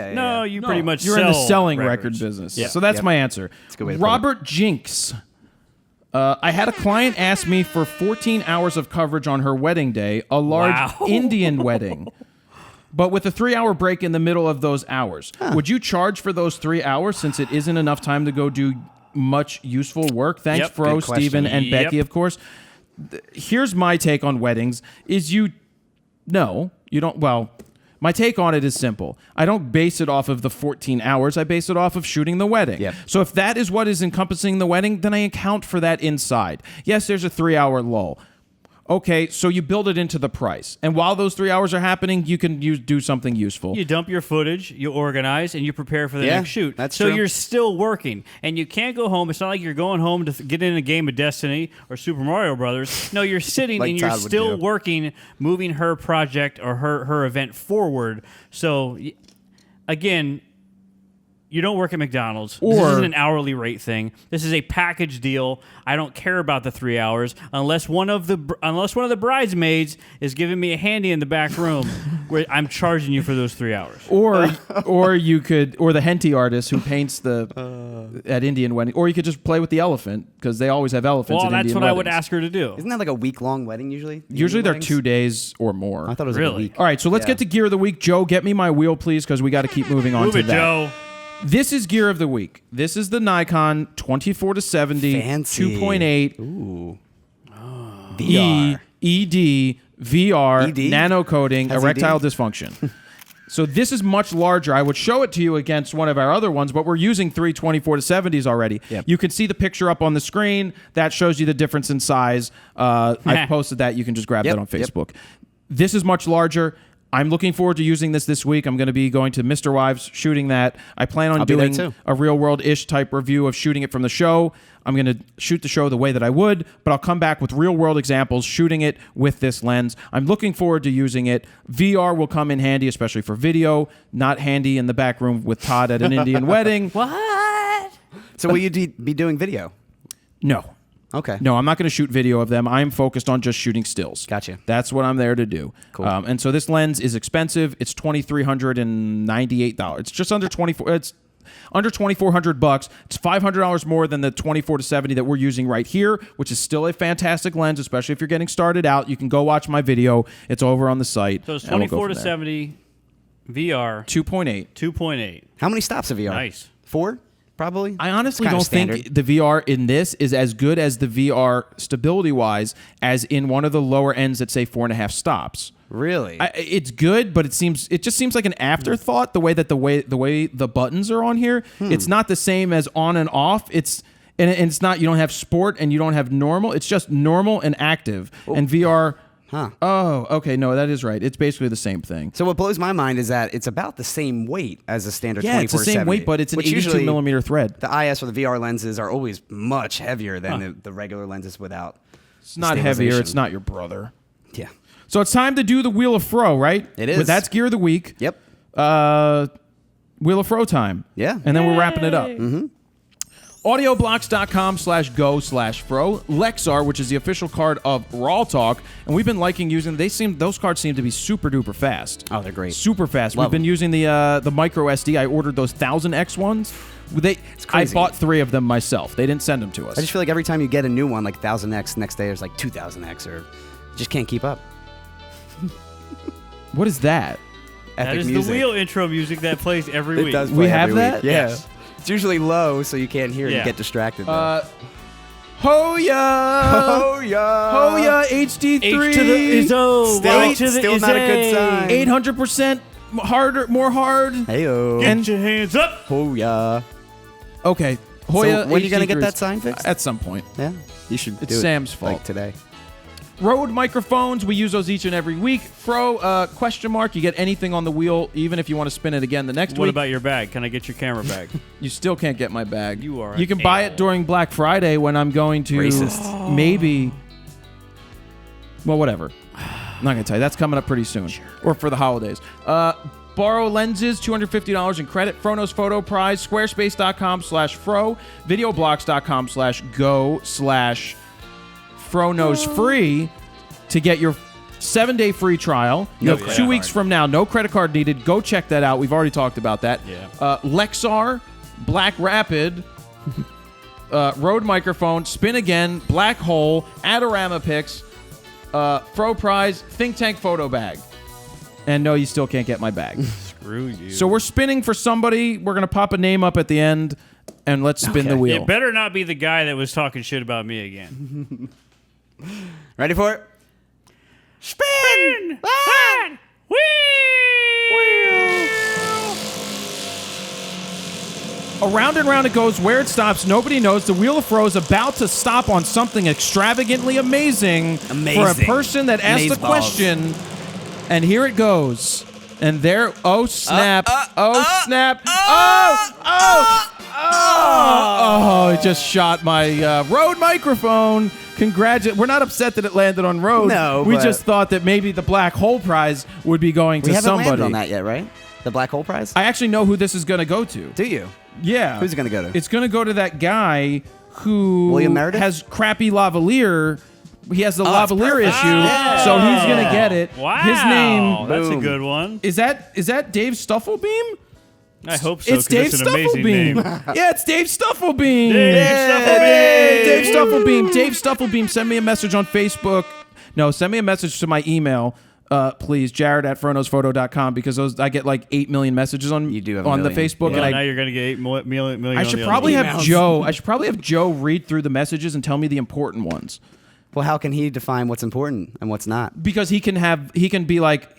You pretty much you're sell in the selling records. record business. Yeah. So that's my answer. That's a good way to Robert Jinks. I had a client ask me for 14 hours of coverage on her wedding day, a large Indian wedding. but with a 3-hour break in the middle of those hours. Would you charge for those 3 hours since it isn't enough time to go do much useful work? Thanks, Yep. Fro, Good question. Steven, and Yep. Becky, of course. Here's my take on weddings, is you don't, well, my take on it is simple. I don't base it off of the 14 hours. I base it off of shooting the wedding. Yep. So if that is what is encompassing the wedding, then I account for that inside. Yes, there's a 3-hour lull. Okay, so you build it into the price. And while those 3 hours are happening, you can do something useful. You dump your footage, you organize, and you prepare for the Yeah, next shoot. that's so true. you're still working, and you can't go home. It's not like you're going home to get in a game of Destiny or Super Mario Brothers. No, you're sitting Like and you're Todd would still do. working, moving her project or her event forward. So, again, you don't work at McDonald's. This Or- isn't an hourly rate thing. This is a package deal. I don't care about the 3 hours unless one of the bridesmaids is giving me a handy in the back room where I'm charging you for those 3 hours. Or you could, or the Henty artist who paints at Indian wedding, or you could just play with the elephant because they always have elephants. Well, at that's Indian what I would weddings. ask her to do. Isn't that like a week-long wedding usually? Usually they're Weddings? 2 days or more. I thought it was like a Really? week. All right, so let's Yeah. get to gear of the week. Joe, get me my wheel, please, because we got to keep moving on Move to it, that. Joe. This is gear of the week. This is the Nikon 24-70 Fancy. 2.8 Ooh. E VR. ED VR ED? nano coating How's erectile ED? dysfunction. So this is much larger. I would show it to you against one of our other ones, but we're using 3 24-70s already. Yep. You can see the picture up on the screen. That shows you the difference in size. I've posted that. You can just grab Yep, that on yep. Facebook. This is much larger. I'm looking forward to using this week. I'm going to be going to Mr. Wives, shooting that. I plan on I'll be there doing too. a real world-ish type review of shooting it from the show. I'm going to shoot the show the way that I would, but I'll come back with real world examples shooting it with this lens. I'm looking forward to using it. VR will come in handy, especially for video, not handy in the back room with Todd at an Indian wedding. What? So will you be doing video? No. Okay. No, I'm not going to shoot video of them. I'm focused on just shooting stills. Gotcha. That's what I'm there to do. Cool. And so this lens is expensive. It's $2,398. It's just under It's under $2,400. It's $500 more than the 24-70 that we're using right here, which is still a fantastic lens, especially if you're getting started out. You can go watch my video. It's over on the site. So it's and we'll go 24 to from there. 70 VR 2.8. 2.8. How many stops of VR? Nice. 4, probably. I honestly It's kinda don't standard. think the VR in this is as good as the VR stability-wise as in one of the lower ends that say 4.5 stops. Really? It's good, but it just seems like an afterthought. The way the buttons are on here, it's not the same as on and off. And it's not. You don't have sport and you don't have normal. It's just normal and active. And VR. Huh. Oh, okay. No, that is right. It's basically the same thing. So what blows my mind is that it's about the same weight as a standard 24-70. Yeah, it's the same weight, but it's an which 82 usually millimeter thread. The IS or the VR lenses are always much heavier than the regular lenses without. It's not heavier. stabilization. It's not your brother. Yeah. So it's time to do the Wheel of Fro, right? It is. But that's gear of the week. Yep. Wheel of Fro time. Yeah. And then we're wrapping it up. Mm-hmm. Audioblocks.com/go/fro. Lexar, which is the official card of RAWtalk, and we've been liking using. Those cards seem to be super duper fast. Oh, they're great. Super fast. Love We've been them. using the micro SD. I ordered those 1000X ones. I crazy. bought 3 of them myself. They didn't send them to us. I just feel like every time you get a new one, like 1000X, next day there's like 2000X, or just can't keep up. What is that? That Epic is music. the wheel intro music that plays every It week. does We play have every that? week. Yeah. Yes. It's usually low, so you can't hear it. Yeah. You get distracted. Though. Hoya! Oh yeah. Hoya HD3. H to the Izzo. Still- Y to the still not a good sign. 800% harder, more hard. Heyo. Get your hands up. Oh yeah. Okay. Hoya. So when are you gonna get HD3 that sign fixed? At some point. Yeah. You should. It's do it, Sam's fault. Like today. Rode microphones. We use those each and every week. Fro, question mark. You get anything on the wheel, even if you want to spin it again the next What week. about your bag? Can I get your camera bag? You still can't get my bag. You are You can an buy a-hole. it during Black Friday when I'm going to. Racist. Maybe. Well, whatever. I'm not gonna tell you. That's coming up pretty soon, or for the holidays. Borrow lenses, $250 in credit. FroKnowsPhoto prize. Squarespace.com/fro. Videoblocks.com/go/FroKnowsFree to get your 7-day free trial. You No have credit 2 weeks card. from now. No credit card needed. Go check that out. We've already talked about that. Yeah. Lexar, Black Rapid, Rode microphone, Spin Again, Black Hole, Adorama Picks, Fro Prize, Think Tank photo bag. And no, you still can't get my bag. Screw you. So we're spinning for somebody. We're going to pop a name up at the end, and let's spin the wheel. It better not be the guy that was talking shit about me again. Ready for it? Spin! Wheel! Around and round it goes. Where it stops, nobody knows. The Wheel of Fro is about to stop on something extravagantly amazing for a person that asked the question. And here it goes. And there, oh snap, snap, it just shot my Rode microphone. We're not upset that it landed on Rode. No, we but just thought that maybe the Black Hole Prize would be going to we haven't somebody. landed on that yet, right? The Black Hole Prize? I actually know who this is going to go to. Do you? Yeah. Who's it going to go to? It's going to go to that guy who William Meredith? has crappy lavalier. He has the lavalier perfect. issue, so he's going to get it. Wow. His name That's a Boom. good one. is that Dave Stufflebeam? I hope so, It's 'cause Dave it's an amazing Stufflebeam. name. Yeah, it's Dave Stufflebeam. Dave Dave Stufflebeam. Dave Stufflebeam. Send me a message on Facebook. No, send me a message to my email, please, Jared@FroKnowsPhoto.com, because I get like 8 million messages on You do have a on the million. Facebook, Well, and now you're going to get 8 million I on should the probably other have one. Joe. I should probably have Joe read through the messages and tell me the important ones, Well, how can he define what's important and what's not? because he can be like.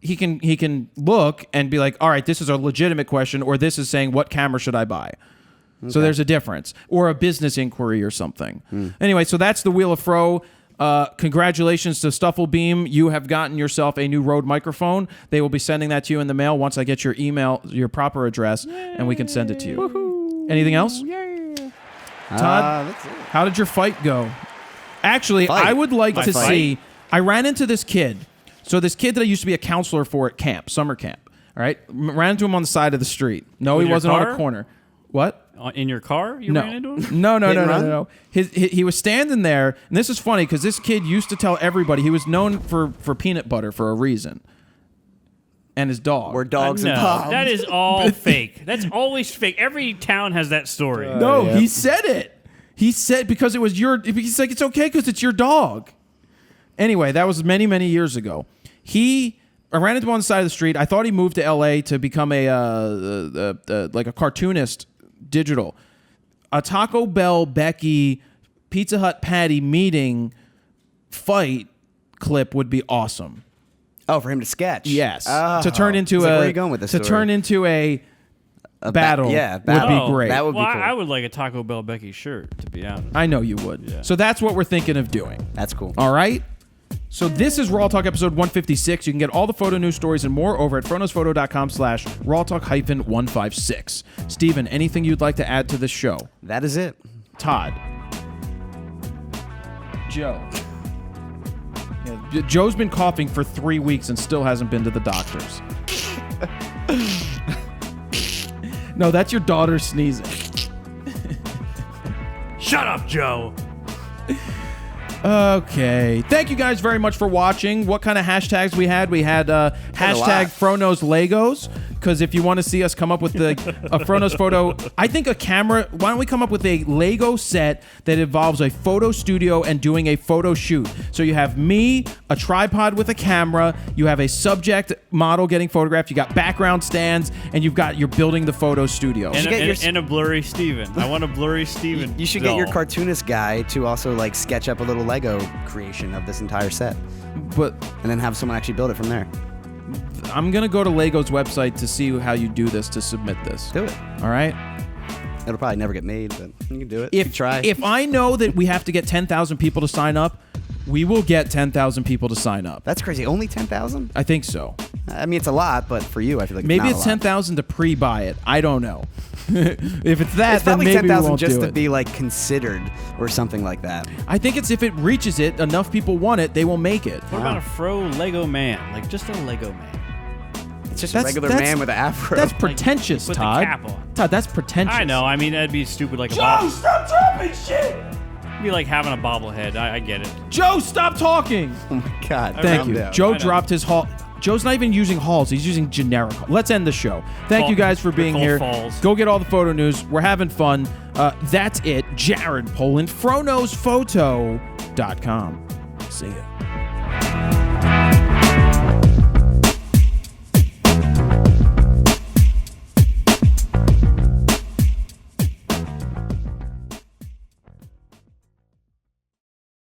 He can look and be like, all right, this is a legitimate question, or this is saying, what camera should I buy? So there's a difference, or a business inquiry or something. Anyway, so that's the Wheel of Fro. Congratulations to Stufflebeam. You have gotten yourself a new Rode microphone. They will be sending that to you in the mail once I get your email, your proper address, and we can send it to you. Woohoo. Anything else? Todd, That's it. how did your fight go? Actually, Fight. I would like My to fight? see. I ran into this kid. So this kid that I used to be a counselor for at camp, summer camp. All right, ran into him on the side of the street. No, With he your wasn't on a car? corner. What? In your car, you ran into him? No. Hit and run? No. He was standing there, and this is funny because this kid used to tell everybody he was known for peanut butter for a reason. And his dog. We're dogs No, involved. that is all fake. That's always fake. Every town has that story. No, yeah. he said it. He said because it was your. He's like, it's okay because it's your dog. Anyway, that was many, many years ago. I ran into him on the side of the street. I thought he moved to L.A. to become like a cartoonist, digital. A Taco Bell Becky Pizza Hut Patty meeting fight clip would be awesome. Oh, for him to sketch? Yes, Oh. to turn into It's like, a where are you going with this to story? turn into a battle. Yeah, would battle. be great. That would be Well, cool. I would like a Taco Bell Becky shirt, to be honest. I know you would. Yeah. So that's what we're thinking of doing. That's cool. All right. So this is RAWtalk episode 156. You can get all the photo news stories and more over at FroKnowsPhoto.com/RAWtalk-156. Steven, anything you'd like to add to this show? That is it. Todd. Joe. Yeah, Joe's been coughing for 3 weeks and still hasn't been to the doctors. No, that's your daughter sneezing. Shut up, Joe. Okay. Thank you guys very much for watching. What kind of hashtags we had? We had hashtag FroKnowsLegos, because if you want to see us come up with a FroKnowsPhoto, I think a camera, why don't we come up with a Lego set that involves a photo studio and doing a photo shoot? So you have me, a tripod with a camera, you have a subject model getting photographed, you got background stands, and you're building the photo studio. And a blurry Steven. I want a blurry Steven. You should get your doll. cartoonist guy to also like sketch up a little Lego creation of this entire set, But and then have someone actually build it from there. I'm going to go to Lego's website to see how you do this to submit this. Do it. All right? It'll probably never get made, but you can do it. You can try. If I know that we have to get 10,000 people to sign up, we will get 10,000 people to sign up. That's crazy. Only 10,000? I think so. I mean, it's a lot, but for you, I feel like Maybe not it's a lot. 10,000 to pre-buy it. I don't know. If it's that, It's then probably maybe we 10,000 won't just do to it. be like considered or something like that. I think it's if it reaches it, enough people want it, they will make it. What about a fro Lego man? Like just a Lego man. It's just That's- a regular that's- man with an afro. That's pretentious, put the Todd. cap on. Todd, that's pretentious. I know. I mean, that'd be stupid like a Joe, bobblehead. stop dropping shit! It'd be like having a bobblehead. I get it. Joe, stop talking! Oh my God. Thank calm you. down. Joe I know. dropped his haul. Joe's not even using hauls. He's using generic. Let's end the show. Thank you guys for being called here. falls. Go get all the photo news. We're having fun. That's it. Jared Poland, FroKnowsPhoto.com. See ya.